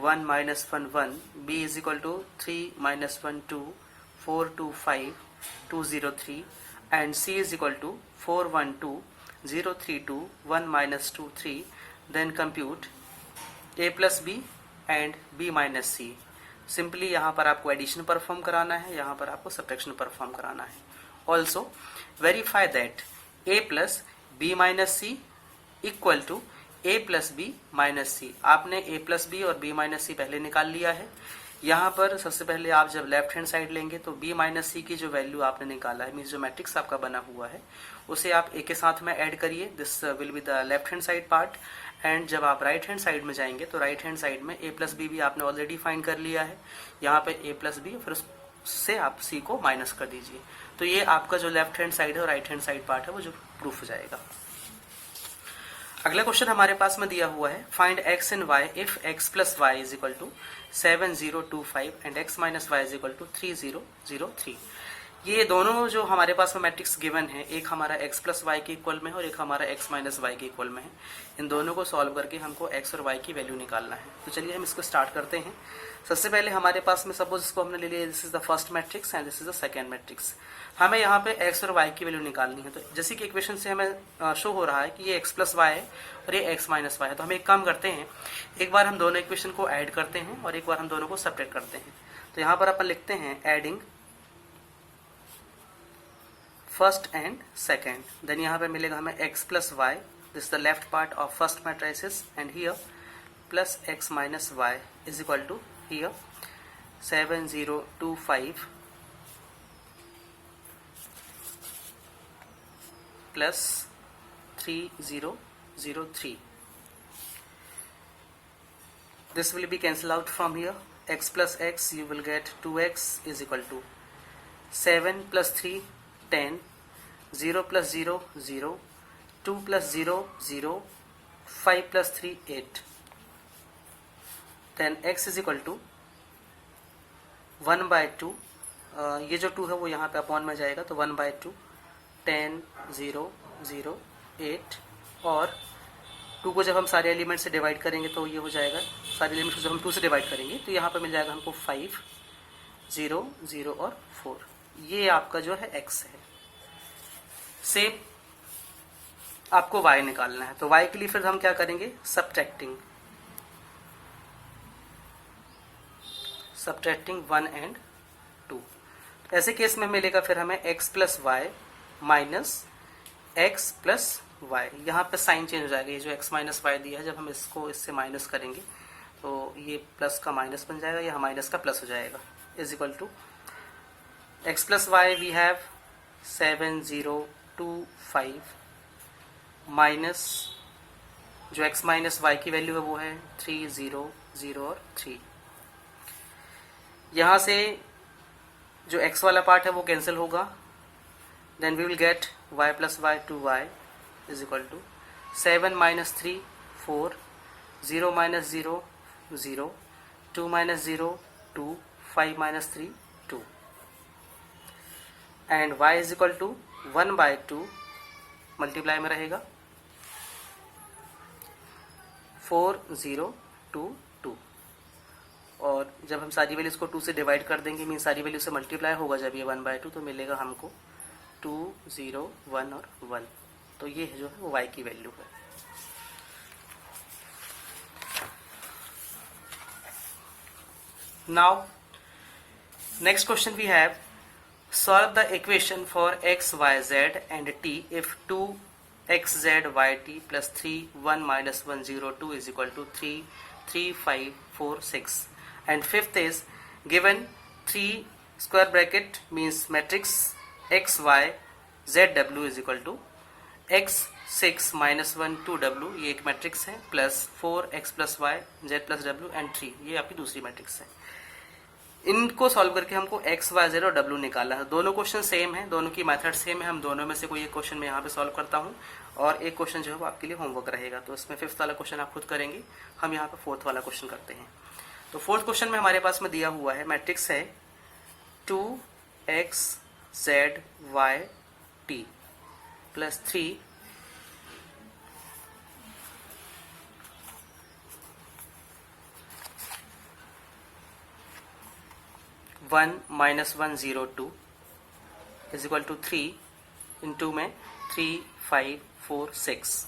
1 minus 1 1, b is equal to 3 minus 1 2 4 2 5 2 0 3, and c is equal to 4 1 2 0 3 2 1 minus 2 3, then compute a plus b and b minus c. Simply यहाँ पर आपको addition perform कराना है, यहाँ पर आपको subtraction perform कराना है. Also verify that a plus b minus c equal to a plus b minus c. आपने a प्लस बी और b माइनस सी पहले निकाल लिया है। यहाँ पर सबसे पहले आप जब लेफ्ट हैंड साइड लेंगे तो b माइनस सी की जो वैल्यू आपने निकाला है, मीन्स जो मैट्रिक्स आपका बना हुआ है, उसे आप a के साथ में ऐड करिए। This will be the left hand side part. And जब आप राइट हैंड साइड में जाएंगे तो राइट हैंड साइड में a प्लस बी भी आपने ऑलरेडी फाइंड कर लिया है। यहाँ पे a प्लस बी, फिर उससे आप c को माइनस कर दीजिए। तो ये आपका जो लेफ्ट हैंड साइड है और राइट हैंड साइड पार्ट है वो जो प्रूफ हो जाएगा। अगला क्वेश्चन हमारे पास में दिया हुआ है, find x and y if x plus y is equal to 7025 and x minus y is equal to 3003। ये दोनों जो हमारे पास में मैट्रिक्स गिवन है, एक हमारा x प्लस वाई के इक्वल में है और एक हमारा x माइनस वाई के इक्वल में है। इन दोनों को सॉल्व करके हमको x और y की वैल्यू निकालना है। तो चलिए हम इसको स्टार्ट करते हैं। सबसे पहले हमारे पास में सपोज इसको हमने ले लिया, this is the first matrix and this is the second matrix. हमें यहाँ पे x और y की वैल्यू निकालनी है। तो जैसे कि इक्वेशन से हमें शो हो रहा है कि ये x प्लस वाई है और ये x माइनस वाई है। तो हम एक काम करते हैं, एक बार हम दोनों इक्वेशन को ऐड करते हैं और एक बार हम दोनों को सब्ट्रैक्ट करते हैं। तो यहाँ पर अपन लिखते हैं adding first and second, then यहाँ पे मिलेगा हमें x plus y, this the left part of first matrices, and here plus x minus y is equal to here 7025 plus 3003. This will be cancelled out from here. X plus x, you will get 2x is equal to 7 plus 3 10, 0 plus 0 0, 2 plus 0 0, 5 plus 3 8. Then x is equal to 1 by 2. ये जो 2 है वो यहाँ पे upon में जाएगा, तो 1 by 2, 10 0 0 8, और 2 को जब हम सारे एलिमेंट से डिवाइड करेंगे तो ये हो जाएगा, सारे एलिमेंट को जब हम 2 से डिवाइड करेंगे तो यहाँ पे मिल जाएगा हमको 5 0 0 और 4। ये आपका जो है x है। सेम आपको y निकालना है। तो y के लिए फिर हम क्या करेंगे, सब्ट्रैक्टिंग 1 एंड 2। ऐसे केस में मिलेगा फिर हमें x plus y minus x plus y. यहाँ पे साइन चेंज हो जाएगा, ये जो x माइनस वाई दिया है जब हम इसको इससे माइनस करेंगे तो ये प्लस का माइनस बन जाएगा, यहाँ माइनस का प्लस हो जाएगा, is equal to x plus y we have 7025 minus जो x माइनस वाई की वैल्यू है वो है 300 और 3। यहाँ से जो x वाला पार्ट है वो कैंसिल होगा, then we will get y plus y 2y is equal to 7 minus 3 4, 0 minus 0 0, 2 minus 0 2, 5 minus 3 2, and y is equal to 1 by 2 multiply में रहेगा 4 0 2 2, और जब हम सारी वैल्यूज को 2 से डिवाइड कर देंगे, मीन सारी वैल्यू से मल्टीप्लाई होगा जब ये 1 बाय 2, तो मिलेगा हमको 2 0 1 और 1। तो ये जो है वो y की वैल्यू है। Now next question we have, solve the equation for x y z and t if 2 x z y t plus 3 1 minus 1 0 2 is equal to 3 3 5 4 6, and fifth is given 3 square bracket means matrix x y z w is equal to x 6 minus 1 2 w, ये एक matrix है, plus 4 x plus y z plus w and 3, ये आपकी दूसरी matrix है। इनको solve करके हमको x y z और w निकालना है। दोनों क्वेश्चन सेम है, दोनों की मेथड सेम है। हम दोनों में से कोई एक क्वेश्चन मैं यहाँ पे सॉल्व करता हूँ और एक क्वेश्चन जो है वो आपके लिए होमवर्क रहेगा। तो इसमें 5th वाला क्वेश्चन आप खुद करेंगे, हम यहाँ पे 4th वाला क्वेश्चन करते हैं। तो 4th क्वेश्चन में हमारे पास में दिया हुआ है, मैट्रिक्स है 2x z y t plus 3 1 minus 1 0 2 is equal to 3 into में 3 5 4 6,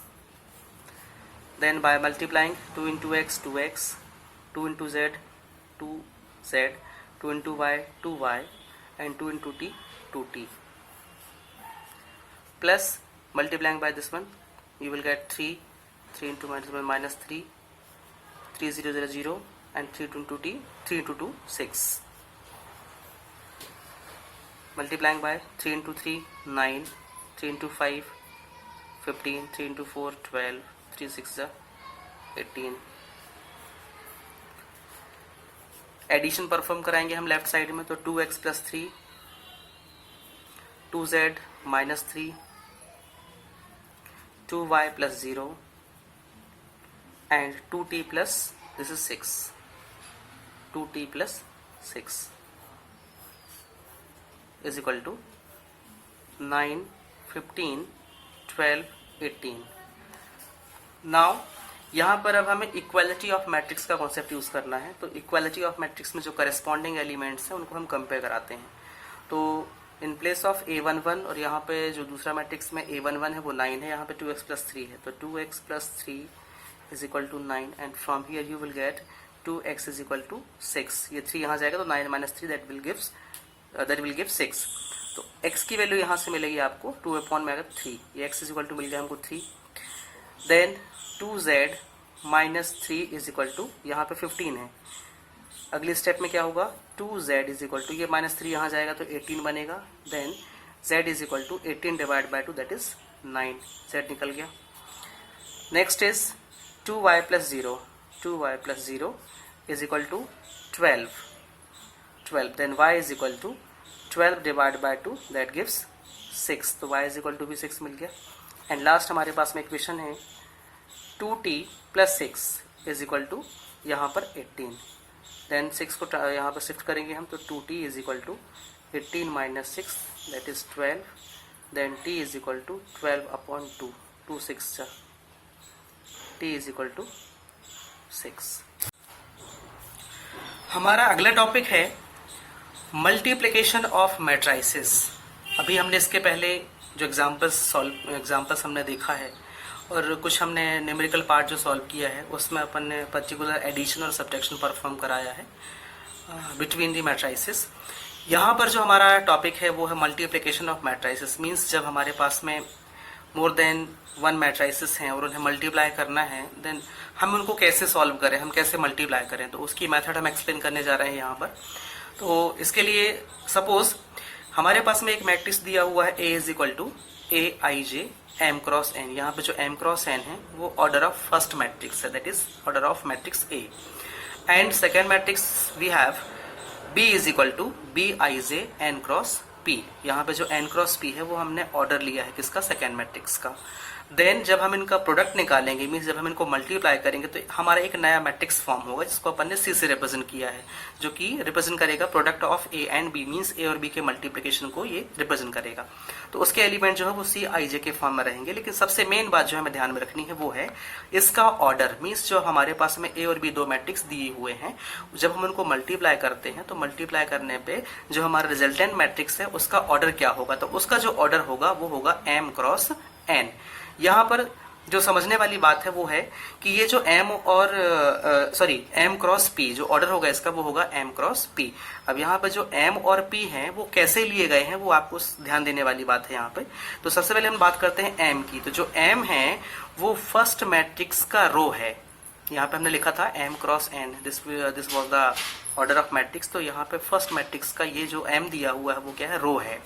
then by multiplying 2 into x 2x, 2 into z 2z, 2 into y 2y, and 2 into t 2t, plus multiplying by this one you will get 3 3 into minus 3, 3 0 0 0 and 3 into 2 3 into 2 6. Multiplying by 3 into 3 9, 3 into 5 15, 3 into 4 12, 3 6 18. Addition perform कराएंगे हम left side में, तो 2x plus 3, 2z minus 3, 2y plus 0 and 2t plus this is 6, 2t plus 6 is equal to 9, 15, 12, 18. Now यहाँ पर अब हमें equality of matrix का concept use करना है. तो इक्वालिटी ऑफ मैट्रिक्स में जो करस्पॉन्डिंग एलिमेंट्स हैं उनको हम कंपेयर कराते हैं. तो इन प्लेस ऑफ a11 और यहाँ पे जो दूसरा मैट्रिक्स में a11 है वो 9 है, यहाँ पे 2x प्लस 3 है, तो 2x plus 3 is equal to 9 and from here you will get 2x is equal to 6. ये 3 यहाँ जाएगा तो 9 माइनस 3 दैट विल गिव 6. तो x की वैल्यू यहाँ से मिलेगी आपको 2/3. ये x इज इक्वल टू मिल गया हमको 3. Then 2z minus 3 is equal to यहाँ पे 15 है. अगली स्टेप में क्या होगा, 2z इज इक्वल टू ये माइनस 3 यहाँ जाएगा तो 18 बनेगा. Then z is equal to 18 divide by 2 that is 9. z निकल गया. Next is 2y plus 0, 2y plus 0 is equal to 12. Then y is equal to 12 divide by 2 that gives 6. तो y is equal to भी 6 मिल गया. And last हमारे पास में equation है 2t plus 6 is equal to यहाँ पर 18. देन 6 को यहाँ पर शिफ्ट करेंगे हम, तो 2t is equal to 18 minus 6 that is 12. Then t is equal to 12/2, 2 6 t is equal to 6. हमारा अगला टॉपिक है मल्टीप्लिकेशन ऑफ मैट्राइसेस. अभी हमने इसके पहले जो एग्जाम्पल्स हमने देखा है और कुछ हमने न्यूमेरिकल पार्ट जो सॉल्व किया है उसमें अपन ने पर्टिकुलर एडिशन और सब्ट्रैक्शन परफॉर्म कराया है बिटवीन दी मैट्राइसेस. यहाँ पर जो हमारा टॉपिक है वो है मल्टीप्लिकेशन ऑफ मैट्राइसेस. मींस जब हमारे पास में मोर देन वन मैट्राइसेस हैं और उन्हें मल्टीप्लाई करना है, देन हम उनको कैसे सॉल्व करें, हम कैसे मल्टीप्लाई करें, तो उसकी मेथड हम एक्सप्लेन करने जा रहे हैं यहाँ पर. तो इसके लिए सपोज हमारे पास में एक मैट्रिक्स दिया हुआ है A is equal to Aij m cross n. यहाँ पे जो m क्रॉस n है वो ऑर्डर ऑफ फर्स्ट मैट्रिक्स है, that is order of matrix A. And second matrix we have B is equal to Bij n cross P. यहाँ पे जो n cross P है वो हमने ऑर्डर लिया है किसका, सेकेंड मैट्रिक्स का. देन जब हम इनका प्रोडक्ट निकालेंगे, मीन्स जब हम इनको मल्टीप्लाई करेंगे, तो हमारा एक नया मैट्रिक्स फॉर्म होगा जिसको अपन ने C से रिप्रेजेंट किया है, जो कि रिप्रेजेंट करेगा product of A and B. Means A और B के मल्टीप्लिकेशन को ये रिप्रेजेंट करेगा. तो उसके एलिमेंट जो है वो Cij के फॉर्म में रहेंगे. लेकिन सबसे मेन बात जो हमें ध्यान में रखनी है वो है इसका ऑर्डर. मीन्स जो हमारे पास में A और B दो मैट्रिक्स दिए हुए हैं, जब हम उनको मल्टीप्लाई करते हैं तो मल्टीप्लाई करने पे जो हमारा रिजल्टेंट मैट्रिक्स है उसका ऑर्डर क्या होगा, तो उसका जो ऑर्डर होगा वो होगा m क्रॉस n. यहाँ पर जो समझने वाली बात है वो है कि ये जो m क्रॉस p जो ऑर्डर होगा इसका वो होगा m क्रॉस p. अब यहाँ पे जो m और p हैं वो कैसे लिए गए हैं वो आपको ध्यान देने वाली बात है यहाँ पे. तो सबसे पहले हम बात करते हैं m की. तो जो m है वो फर्स्ट मैट्रिक्स का रो है. यहाँ पे हमने लिखा था m cross n, this was the order of matrix. तो यहाँ पे फर्स्ट मैट्रिक्स का ये जो m दिया हुआ है वो क्या है, रो है.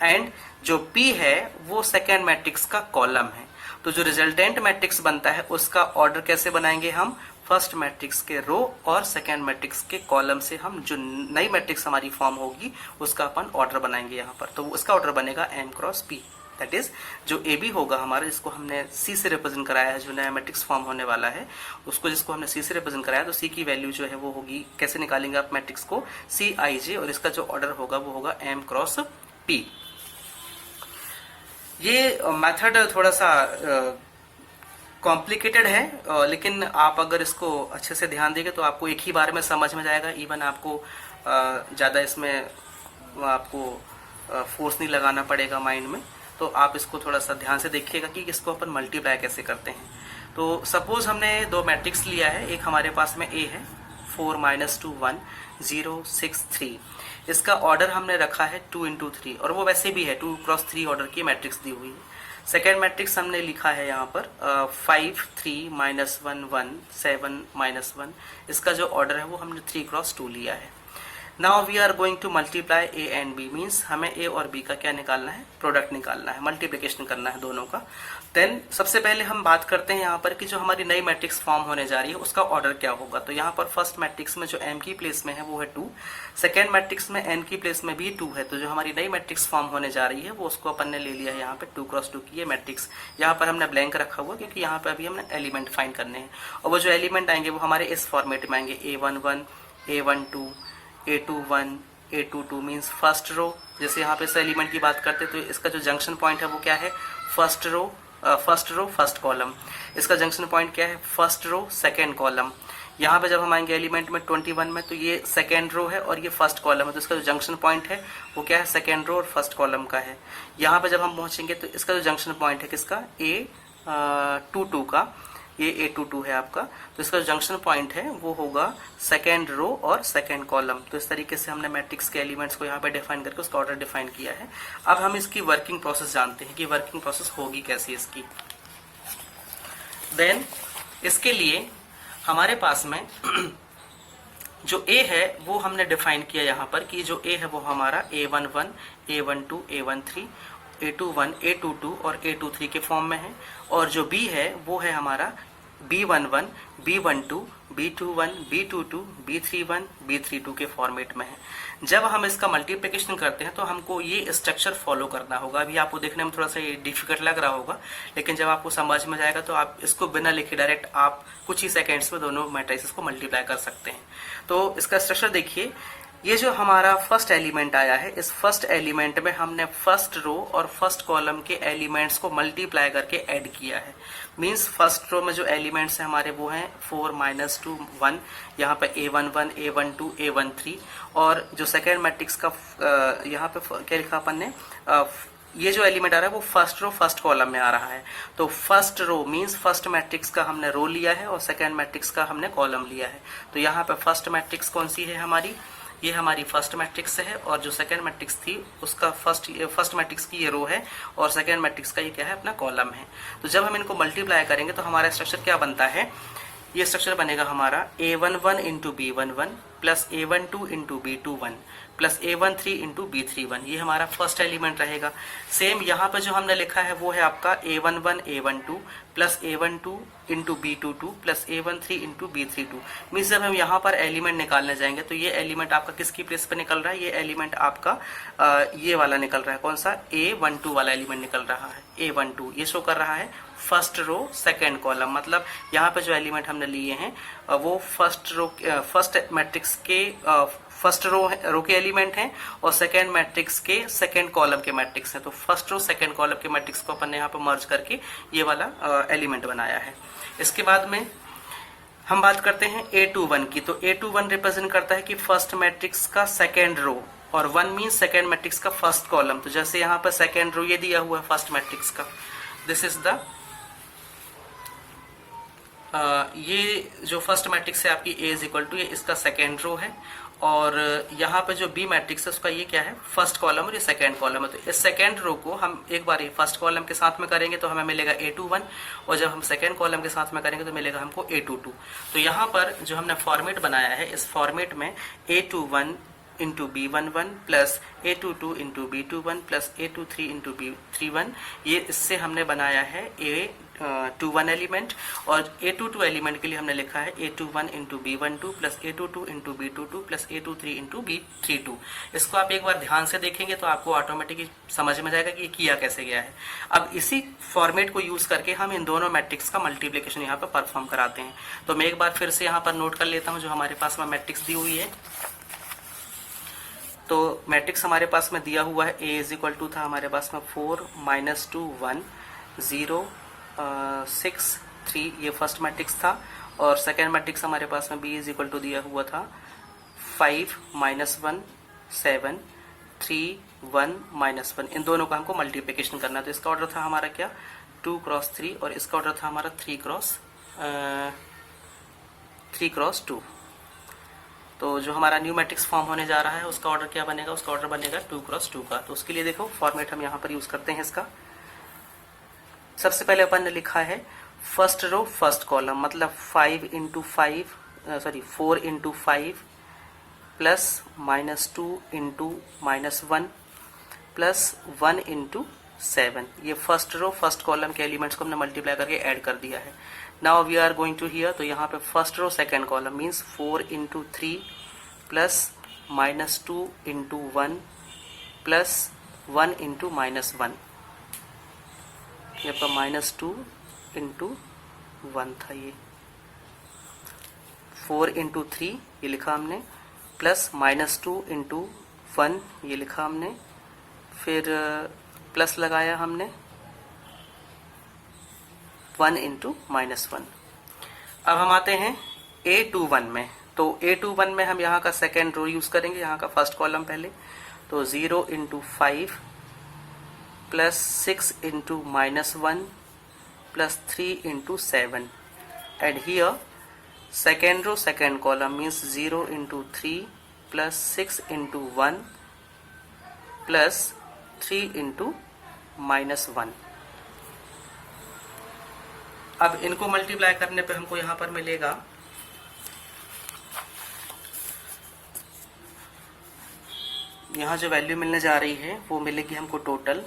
एंड जो p है वो सेकेंड मैट्रिक्स का कॉलम है. तो जो रिजल्टेंट मैट्रिक्स बनता है उसका ऑर्डर कैसे बनाएंगे हम, फर्स्ट मैट्रिक्स के रो और सेकेंड मैट्रिक्स के कॉलम से हम जो नई मैट्रिक्स हमारी फॉर्म होगी उसका अपन ऑर्डर बनाएंगे यहाँ पर. तो उसका ऑर्डर बनेगा m cross p. That is जो AB होगा हमारा, जिसको हमने C से रिप्रेजेंट कराया है, जो नया मैट्रिक्स फॉर्म होने वाला है उसको, जिसको हमने C से रिप्रेजेंट कराया, तो C की वैल्यू जो है वो होगी, कैसे निकालेंगे आप मैट्रिक्स को, Cij, और इसका जो ऑर्डर होगा वो होगा m क्रॉस p. ये मेथड थोड़ा सा कॉम्प्लिकेटेड है, लेकिन आप अगर इसको अच्छे से ध्यान देंगे तो आपको एक ही बार में समझ में जाएगा. इवन आपको ज़्यादा इसमें आपको फोर्स नहीं लगाना पड़ेगा माइंड में. तो आप इसको थोड़ा सा ध्यान से देखिएगा कि इसको अपन मल्टीप्लाई कैसे करते हैं. तो सपोज हमने दो मैट्रिक्स लिया है. एक हमारे पास में A है 4 - 2 1 0 6 3. इसका ऑर्डर हमने रखा है 2 × 3 और वो वैसे भी है 2 × 3 ऑर्डर की मैट्रिक्स दी हुई है. सेकेंड मैट्रिक्स हमने लिखा है यहाँ पर 5 3 -1 1 7 -1, इसका जो ऑर्डर है वो हमने 3x2 लिया है। Now we are going to multiply A and B, means हमें ए और बी का क्या निकालना है, प्रोडक्ट निकालना है, मल्टीप्लिकेशन करना है दोनों का। देन सबसे पहले हम बात करते हैं यहाँ पर कि जो हमारी नई मैट्रिक्स फॉर्म होने जा रही है उसका ऑर्डर क्या होगा। तो यहाँ पर फर्स्ट मैट्रिक्स में जो एम की प्लेस में है वो है 2, सेकेंड मैट्रिक्स में एन की प्लेस में भी 2 है। तो जो हमारी नई मैट्रिक्स फॉर्म होने जा रही है वो उसको अपन ने ले लिया है यहाँ पे 2x2 की ये मैट्रिक्स। यहाँ पर हमने ब्लैंक रखा हुआ क्योंकि यहाँ पे अभी हमने एलिमेंट फाइंड करने हैं, और वो जो एलिमेंट आएंगे वो हमारे इस फॉर्मेट में आएंगे, A11 A12 A21 A22 means first row. जैसे यहाँ पे इस एलिमेंट की बात करते हैं तो इसका जो जंक्शन पॉइंट है वो क्या है, फर्स्ट रो फर्स्ट कॉलम। इसका जंक्शन पॉइंट क्या है, फर्स्ट रो सेकेंड कॉलम। यहाँ पे जब हम आएंगे एलिमेंट में 21 में तो ये सेकेंड रो है और ये फर्स्ट कॉलम है, तो इसका जो जंक्शन पॉइंट है वो क्या है, सेकेंड रो और फर्स्ट कॉलम का है। यहाँ पे जब हम पहुंचेंगे तो इसका जो जंक्शन पॉइंट है किसका, A22 का, ये A22 है आपका, तो इसका जो जंक्शन पॉइंट है वो होगा सेकेंड रो और सेकेंड कॉलम। तो इस तरीके से हमने मैट्रिक्स के एलिमेंट्स को यहाँ पे डिफाइन करके उसका ऑर्डर डिफाइन किया है। अब हम इसकी वर्किंग प्रोसेस जानते हैं कि वर्किंग प्रोसेस होगी कैसी इसकी। देन इसके लिए हमारे पास में जो A है वो हमने डिफाइन किया यहाँ पर कि जो A है वो हमारा A11 A12 A13 A21 A22 और A23 के फॉर्म में है, और जो B है वो है हमारा B11 B12 B21 B22 B31 B32 के फॉर्मेट में है। जब हम इसका मल्टीप्लिकेशन करते हैं तो हमको ये स्ट्रक्चर फॉलो करना होगा। अभी आपको देखने में थोड़ा सा ये डिफिकल्ट लग रहा होगा, लेकिन जब आपको समझ में जाएगा तो आप इसको बिना लिखे डायरेक्ट आप कुछ ही सेकेंड्स में दोनों मैट्रिसेस को मल्टीप्लाई कर सकते हैं। तो इसका स्ट्रक्चर देखिए, ये जो हमारा फर्स्ट एलिमेंट आया है, इस फर्स्ट एलिमेंट में हमने फर्स्ट रो और फर्स्ट कॉलम के एलिमेंट्स को मल्टीप्लाई करके ऐड किया है। मींस फर्स्ट रो में जो एलिमेंट्स हैं हमारे वो हैं 4 -2 1, यहाँ पे A11 A12 A13, और जो सेकेंड मैट्रिक्स का यहाँ पे क्या लिखा अपन ने, ये जो एलिमेंट आ रहा है वो फर्स्ट रो फर्स्ट कॉलम में आ रहा है। तो first row means first matrix का हमने रो लिया है और सेकेंड मैट्रिक्स का हमने कॉलम लिया है। तो यहाँ पे फर्स्ट मैट्रिक्स कौन सी है हमारी, ये हमारी फर्स्ट मैट्रिक्स है, और जो सेकेंड मैट्रिक्स थी उसका फर्स्ट मैट्रिक्स की ये रो है और सेकेंड मैट्रिक्स का ये क्या है, अपना कॉलम है। तो जब हम इनको मल्टीप्लाई करेंगे तो हमारा स्ट्रक्चर क्या बनता है, ये स्ट्रक्चर बनेगा हमारा A11 into B11 plus A12 into B21 plus A13 into B31, ये हमारा फर्स्ट एलिमेंट रहेगा। सेम यहाँ पे जो हमने लिखा है वो है आपका A11 A12 plus A12 into B22 plus A13 into B32। Means जब हम यहाँ पर एलिमेंट निकालने जाएंगे तो ये एलिमेंट आपका किसकी प्लेस पे निकल रहा है, ये एलिमेंट आपका ये वाला निकल रहा है, कौन सा, A12 वाला एलिमेंट निकल रहा है। A12 ये शो कर रहा है फर्स्ट रो सेकेंड कॉलम, मतलब यहाँ पे जो एलिमेंट हमने लिए हैं वो फर्स्ट मैट्रिक्स के फर्स्ट रो के एलिमेंट हैं और सेकेंड मैट्रिक्स के सेकेंड कॉलम के मैट्रिक्स हैं। तो फर्स्ट रो सेकेंड कॉलम के मैट्रिक्स को अपन ने यहाँ पे मर्ज करके ये वाला एलिमेंट बनाया है। इसके बाद में हम बात करते हैं A21 की। तो A21 रिप्रेजेंट करता है कि फर्स्ट मैट्रिक्स का सेकेंड रो, और 1 मीन्स सेकेंड मैट्रिक्स का फर्स्ट कॉलम। तो जैसे यहाँ पर सेकेंड रो ये दिया हुआ है फर्स्ट मैट्रिक्स का, दिस इज द ये जो फर्स्ट मैट्रिक्स है आपकी A इज इक्वल टू, ये इसका सेकेंड रो है, और यहाँ पे जो B मैट्रिक्स है उसका ये क्या है, फर्स्ट कॉलम, और ये सेकेंड कॉलम है। तो इस सेकेंड रो को हम एक बार फर्स्ट कॉलम के साथ में करेंगे तो हमें मिलेगा A21, और जब हम सेकेंड कॉलम के साथ में करेंगे तो मिलेगा हमको A22। तो यहाँ पर जो हमने फॉर्मेट बनाया है, इस फॉर्मेट में A21 into B11 plus A22 into B21 plus A23 into B31, ये इससे हमने बनाया है A21 एलिमेंट, और A22 एलिमेंट के लिए हमने लिखा है A21 into B12 plus A22 into B22 plus A23 into B32। इसको आप एक बार ध्यान से देखेंगे तो आपको ऑटोमेटिकली समझ में जाएगा कि ये किया कैसे गया है। अब इसी फॉर्मेट को यूज करके हम इन दोनों मैट्रिक्स का मल्टीप्लिकेशन यहाँ पर परफॉर्म कराते हैं। तो मैं एक बार फिर से यहाँ पर नोट कर लेता हूँ जो हमारे पास में मैट्रिक्स दी हुई है। तो मैट्रिक्स हमारे पास में दिया हुआ है, A इज इक्वल टू था हमारे पास में 4 -2 1 0 6 3, ये फर्स्ट मैट्रिक्स था, और सेकेंड मैट्रिक्स हमारे पास में B इज इक्वल टू दिया हुआ था 5 -1 7 3 1 -1। इन दोनों का हमको मल्टीप्लिकेशन करना है। तो इसका ऑर्डर था हमारा क्या, 2 क्रॉस 3, और इसका ऑर्डर था हमारा 3 क्रॉस 2। तो जो हमारा न्यू मैट्रिक्स फॉर्म होने जा रहा है उसका ऑर्डर क्या बनेगा, उसका ऑर्डर बनेगा 2 क्रॉस 2 का। तो उसके लिए देखो फॉर्मेट हम यहाँ पर यूज करते हैं इसका। सबसे पहले अपन ने लिखा है फर्स्ट रो फर्स्ट कॉलम, मतलब 4 into 5 plus -2 into -1 plus 1 into 7। ये फर्स्ट रो फर्स्ट कॉलम के एलिमेंट्स को हमने मल्टीप्लाई करके ऐड कर दिया है। Now we are going to here, तो यहाँ पे first row second column means 4 into 3 plus -2 into 1 plus 1 into -1। ये आपका -2 इंटू 1 था, ये 4 इंटू 3 ये लिखा हमने, प्लस -2 इंटू 1 ये लिखा हमने, फिर प्लस लगाया हमने 1 इंटू -1। अब हम आते हैं A21 में, तो A21 में हम यहाँ का सेकेंड रो यूज करेंगे, यहाँ का फर्स्ट कॉलम पहले, तो 0 into 5 plus 6 into -1 plus 3 into 7 and here second row second column means 0 into 3 plus 6 into 1 plus 3 into -1। अब इनको मल्टीप्लाई करने पे हमको यहां पर मिलेगा यहाँ जो वैल्यू मिलने जा रही है वो मिलेगी हमको टोटल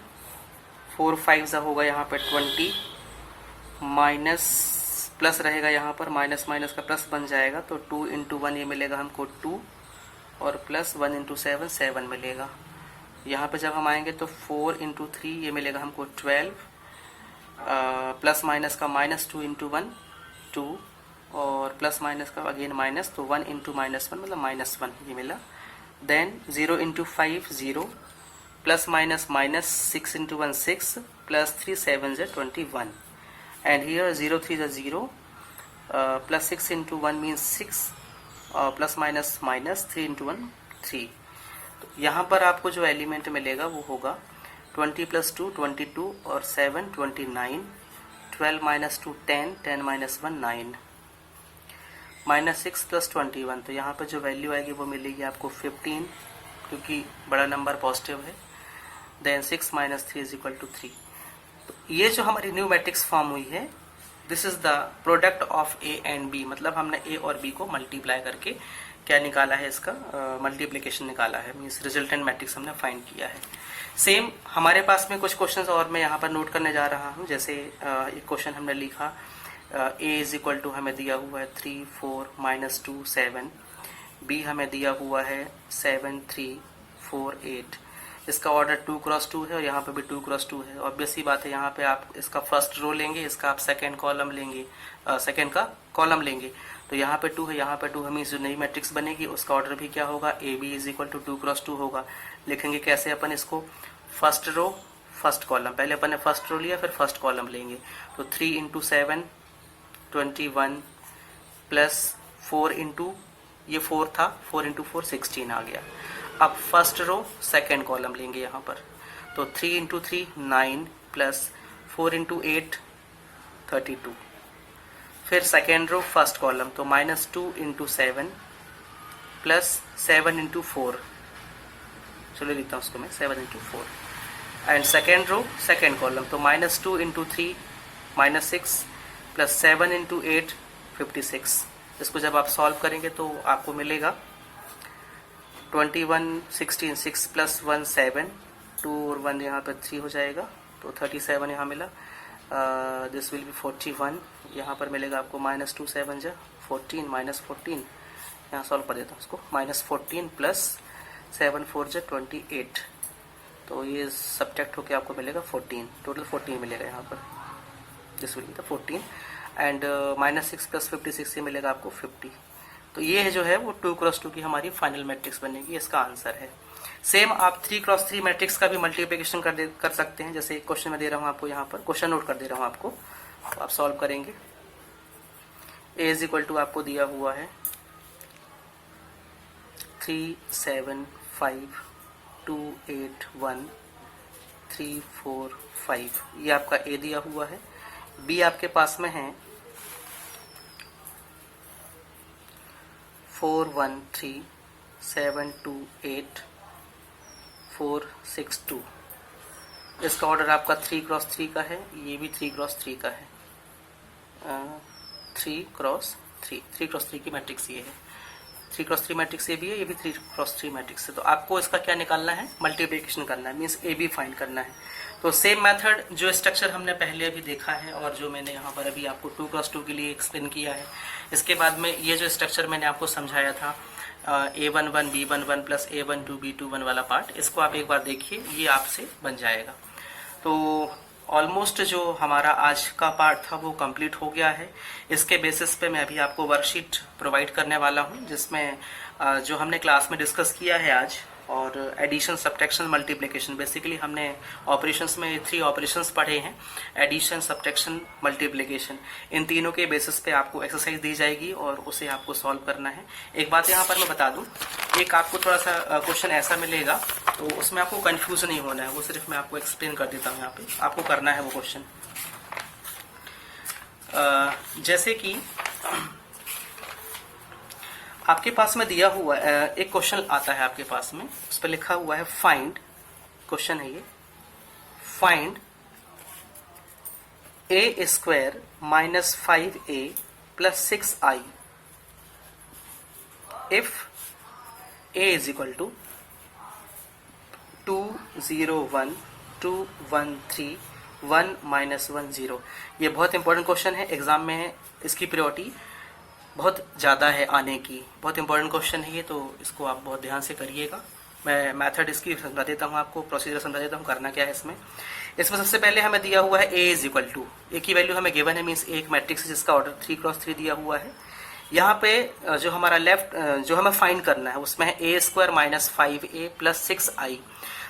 4 5 होगा यहाँ पे 20 माइनस प्लस रहेगा यहाँ पर, माइनस माइनस का प्लस बन जाएगा, तो 2 इंटू 1 ये मिलेगा हमको 2 और प्लस 1 इंटू 7 7 मिलेगा। यहाँ पे जब हम आएंगे तो 4 इंटू 3 ये मिलेगा हमको 12, प्लस माइनस का -2 इंटू 1 2 और प्लस माइनस का अगेन माइनस, तो 1 इंटू -1 मतलब -1 ये मिला। Then 0 into 5 0 plus minus -6 into 1 6 plus 3 7 21 and here 0 3 0 plus 6 into 1 means 6 और प्लस माइनस -3 इंटू 1 3। तो यहाँ पर आपको जो एलिमेंट मिलेगा वो होगा 20 प्लस 2 22 और 7 29, 12 माइनस 2 10 10 माइनस 1 9, -6 प्लस 21, तो यहाँ पर जो वैल्यू आएगी वो मिलेगी आपको 15 क्योंकि बड़ा नंबर पॉजिटिव है। Then 6 minus 3 is equal to 3। तो ये जो हमारी न्यू मैट्रिक्स फॉर्म हुई है, this is the product of A and B, मतलब हमने ए और बी को मल्टीप्लाई करके क्या निकाला है, इसका मल्टीप्लिकेशन निकाला है, मीन्स रिजल्टेंट मैट्रिक्स हमने फाइंड किया है। सेम हमारे पास में कुछ क्वेश्चंस और मैं यहाँ पर नोट करने जा रहा हूँ। जैसे एक क्वेश्चन हमने लिखा ए इज इक्वल टू हमें दिया हुआ है 3 4 -2 7, बी हमें दिया हुआ है 7 3 4 8। इसका ऑर्डर 2 क्रॉस 2 है और यहाँ पे भी 2 क्रॉस 2 है। ऑब्वियस सी बात है, यहाँ पे आप इसका फर्स्ट रो लेंगे, इसका आप सेकेंड कॉलम लेंगे, सेकेंड का कॉलम लेंगे, तो यहाँ पे 2 है, यहाँ पे 2 है, मीन्स जो नई मैट्रिक्स बनेगी उसका ऑर्डर भी क्या होगा, A B is equal to 2 cross 2 होगा। लिखेंगे कैसे अपन इसको, फर्स्ट रो फर्स्ट कॉलम, पहले अपन ने फर्स्ट रो लिया फिर फर्स्ट कॉलम लेंगे, तो 3 इंटू 7 21 प्लस 4 इंटू ये 4 था, 4 इंटू 4 16 आ गया। अब फर्स्ट रो सेकेंड कॉलम लेंगे यहाँ पर, तो 3 इंटू 3 9 प्लस 4 इंटू 8 32। फिर सेकेंड रो फर्स्ट कॉलम, तो -2 इंटू 7 प्लस 7 इंटू 4, चलो लिखता हूँ उसको मैं 7 into 4 and second row second column, तो -2 इंटू 3 -6 प्लस 7 इंटू 8 56। इसको जब आप सॉल्व करेंगे तो आपको मिलेगा 21 16 6 प्लस 1 7 2 और 1 यहाँ पर 3 हो जाएगा, तो 37 यहाँ मिला। दिस विल बी 41, यहाँ पर मिलेगा आपको -2 7 जा 14 -14, यहाँ सॉल्व कर देता हूँ उसको, -14 प्लस 7 4 जा 28, तो ये सब्ट्रैक्ट होकर आपको मिलेगा 14, टोटल 14 मिलेगा यहाँ पर, this will be the 14 and -6 plus 56 से मिलेगा आपको 50। तो ये है जो है वो 2 क्रॉस 2 की हमारी फाइनल मैट्रिक्स बनेगी, इसका आंसर है। सेम आप 3 क्रॉस 3 मैट्रिक्स का भी मल्टीप्लिकेशन कर सकते हैं, जैसे एक क्वेश्चन में दे रहा हूँ आपको, यहाँ पर क्वेश्चन नोट कर दे रहा हूँ आपको, तो आप सॉल्व करेंगे। ए इज इक्वल टू आपको दिया हुआ है 3 7 5 2 8 1 3 4 5, ये आपका ए दिया हुआ है। बी आपके पास में है 4 1 3 7 2 8 4 6 2, इसका ऑर्डर आपका 3x3 का है, ये भी 3x3 का है, 3x3 की मैट्रिक्स ये है, 3x3 मैट्रिक्स ये भी है, ये भी 3x3 मैट्रिक्स है। तो आपको इसका क्या निकालना है, मल्टीप्लिकेशन करना है, मीन्स ए बी फाइंड करना है। तो सेम मेथड जो स्ट्रक्चर हमने पहले अभी देखा है और जो मैंने यहाँ पर अभी आपको 2x2 के लिए एक्सप्लेन किया है, इसके बाद में ये जो स्ट्रक्चर मैंने आपको समझाया था A11 B11 plus A12 B21 वाला पार्ट, इसको आप एक बार देखिए, ये आपसे बन जाएगा। तो ऑलमोस्ट जो हमारा आज का पार्ट था वो कंप्लीट हो गया है। इसके बेसिस पे मैं अभी आपको वर्कशीट प्रोवाइड करने वाला हूँ, जिसमें जो हमने क्लास में डिस्कस किया है आज, और एडिशन, सब्ट्रैक्शन, मल्टीप्लिकेशन, बेसिकली हमने ऑपरेशंस में 3 ऑपरेशंस पढ़े हैं, एडिशन, सब्ट्रैक्शन, मल्टीप्लिकेशन। इन तीनों के बेसिस पे आपको एक्सरसाइज दी जाएगी और उसे आपको सॉल्व करना है। एक बात यहाँ पर मैं बता दूं, एक आपको थोड़ा सा क्वेश्चन ऐसा मिलेगा, तो उसमें आपको कंफ्यूज नहीं होना है, वो सिर्फ मैं आपको एक्सप्लेन कर देता हूँ। यहाँ पे आपको करना है वो क्वेश्चन, जैसे कि आपके पास में दिया हुआ एक क्वेश्चन आता है आपके पास में, उस पर लिखा हुआ है फाइंड, क्वेश्चन है ये, find a² minus 5a plus 6i if a is equal to 2 0 1 2 1 3 1 minus 1 0। ये बहुत इंपॉर्टेंट क्वेश्चन है, एग्जाम में इसकी प्रायोरिटी बहुत ज़्यादा है आने की, बहुत इंपॉर्टेंट क्वेश्चन है ये, तो इसको आप बहुत ध्यान से करिएगा। मैं मेथड इसकी समझा देता हूँ आपको, प्रोसीजर समझा देता हूँ, करना क्या है इसमें। सबसे पहले हमें दिया हुआ है a इज इक्वल टू, ए की वैल्यू हमें गिवन है, मीन्स एक मैट्रिक्स है जिसका ऑर्डर 3x3 दिया हुआ है। यहाँ पे जो हमारा लेफ्ट जो हमें फाइंड करना है उसमें है a² minus 5a plus 6i।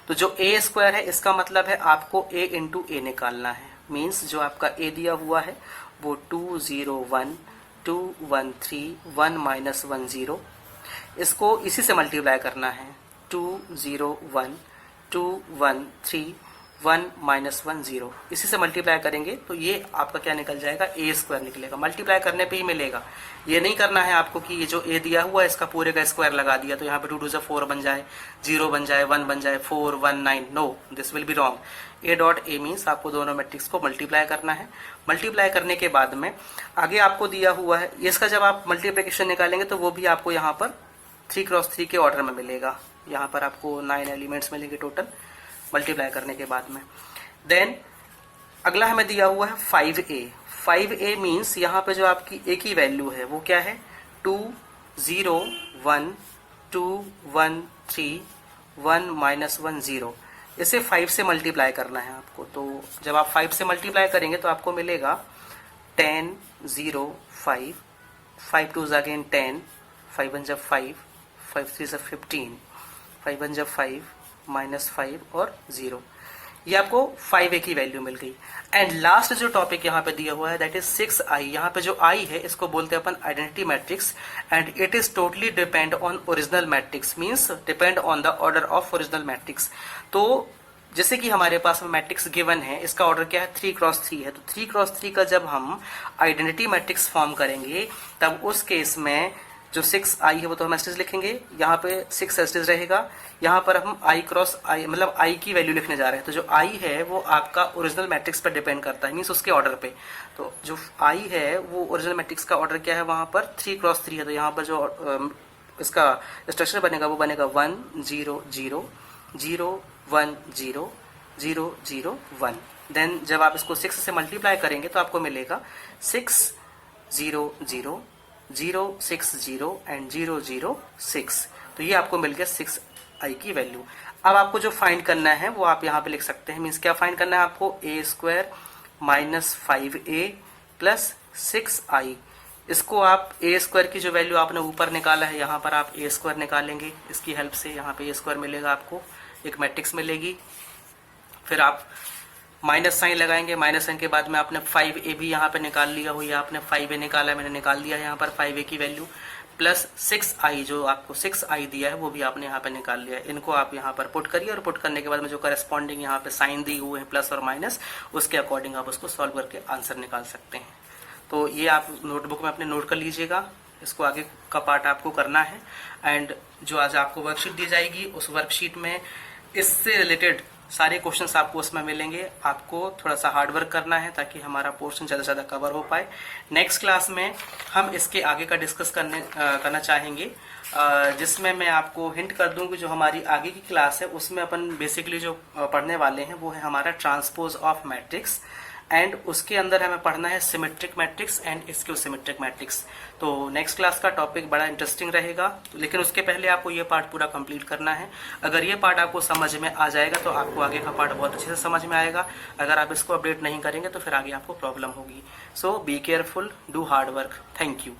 तो जो a² है इसका मतलब है आपको a इंटू ए निकालना है, मीन्स जो आपका a दिया हुआ है वो 2 0 1 2 1 3 1 माइनस 1 0, इसको इसी से मल्टीप्लाई करना है, 2 0 1 2 1 3 1 माइनस 1 0, इसी से मल्टीप्लाई करेंगे तो ये आपका क्या निकल जाएगा, a² निकलेगा। मल्टीप्लाई करने पे ही मिलेगा, ये नहीं करना है आपको कि ये जो a दिया हुआ है इसका पूरे का स्क्वायर लगा दिया तो यहाँ पे 2 2 4 बन जाए, 0 बन जाए, 1 बन जाए, 4 1 9, no, this will be wrong. a.a means आपको दोनों मैट्रिक्स को मल्टीप्लाई करना है। मल्टीप्लाई करने के बाद में आगे आपको दिया हुआ है, इसका जब आप मल्टीप्लिकेशन निकालेंगे तो वो भी आपको यहाँ पर 3x3 के ऑर्डर में मिलेगा। यहाँ पर आपको 9 एलिमेंट्स मिलेंगे टोटल मल्टीप्लाई करने के बाद में। देन अगला हमें दिया हुआ है 5a। 5a मीन्स यहाँ पे जो आपकी a की वैल्यू है वो क्या है, 2 0 1 2 1 3 1 माइनस 1 0, इसे 5 से मल्टीप्लाई करना है आपको। तो जब आप 5 से मल्टीप्लाई करेंगे तो आपको मिलेगा 10 0 5 5 2 अगेन 10 5 1 जब 5 5 3 जब 15 5 1 जब 5 माइनस 5 और 0, ये आपको 5a की वैल्यू मिल गई। एंड लास्ट जो टॉपिक यहाँ पे दिया हुआ है दैट इज 6i। यहाँ पे जो i है इसको बोलते हैं अपन identity matrix, and it is totally depend on original matrix, means depend on the order of original matrix. तो जैसे कि हमारे पास मैट्रिक्स गिवन है, इसका ऑर्डर क्या है, 3x3 है, तो 3x3 का जब हम आइडेंटिटी मैट्रिक्स फॉर्म करेंगे तब उस केस में जो 6i है वो तो हम एस्टेज लिखेंगे, यहाँ पे 6 एस्टेज रहेगा, यहाँ पर हम i क्रॉस i मतलब i की वैल्यू लिखने जा रहे हैं। तो जो i है वो आपका ओरिजिनल मैट्रिक्स पर डिपेंड करता है, मीन्स उसके ऑर्डर पे। तो जो i है वो ओरिजिनल मैट्रिक्स का ऑर्डर क्या है, वहाँ पर 3x3 है, तो यहाँ पर जो इसका स्ट्रक्चर बनेगा वो बनेगा 1 0 0 0 1 0 0 0 1। देन जब आप इसको 6 से मल्टीप्लाई करेंगे तो आपको मिलेगा 6 0 0 0 6 0 एंड 0 0 6। तो ये आपको मिल गया 6i की वैल्यू। अब आपको जो फाइंड करना है वो आप यहाँ पे लिख सकते हैं, मीन्स क्या फाइंड करना है आपको, a² minus 5a plus 6i। इसको आप a² की जो वैल्यू आपने ऊपर निकाला है यहाँ पर आप a² निकालेंगे, इसकी हेल्प से यहाँ पे a² मिलेगा, आपको एक मैट्रिक्स मिलेगी। फिर आप माइनस साइन लगाएंगे, माइनस साइन के बाद में आपने 5a भी यहाँ पे निकाल लिया हो, या आपने 5a निकाला है, मैंने निकाल दिया है यहाँ पर 5a की वैल्यू, प्लस 6i जो आपको 6i दिया है वो भी आपने यहाँ पे निकाल लिया है। इनको आप यहाँ पर पुट करिए और पुट करने के बाद में जो करस्पॉन्डिंग यहाँ पे साइन दी हुए हैं प्लस और माइनस, उसके अकॉर्डिंग आप उसको सॉल्व करके आंसर निकाल सकते हैं। तो ये आप नोटबुक में अपने नोट कर लीजिएगा, इसको आगे का पार्ट आपको करना है। एंड जो आज आपको वर्कशीट दी जाएगी उस वर्कशीट में इससे रिलेटेड सारे क्वेश्चंस आपको उसमें मिलेंगे। आपको थोड़ा सा हार्ड वर्क करना है ताकि हमारा पोर्शन ज़्यादा से ज़्यादा कवर हो पाए। नेक्स्ट क्लास में हम इसके आगे का डिस्कस करना चाहेंगे, जिसमें मैं आपको हिंट कर दूं कि जो हमारी आगे की क्लास है उसमें अपन बेसिकली जो पढ़ने वाले हैं वो है हमारा ट्रांसपोज ऑफ मैट्रिक्स, एंड उसके अंदर हमें पढ़ना है symmetric matrix and skew symmetric matrix. तो नेक्स्ट क्लास का टॉपिक बड़ा इंटरेस्टिंग रहेगा, लेकिन उसके पहले आपको ये पार्ट पूरा कंप्लीट करना है। अगर ये पार्ट आपको समझ में आ जाएगा तो आपको आगे का पार्ट बहुत अच्छे से समझ में आएगा। अगर आप इसको अपडेट नहीं करेंगे तो फिर आगे आपको प्रॉब्लम होगी। So be careful, do hard work. Thank you.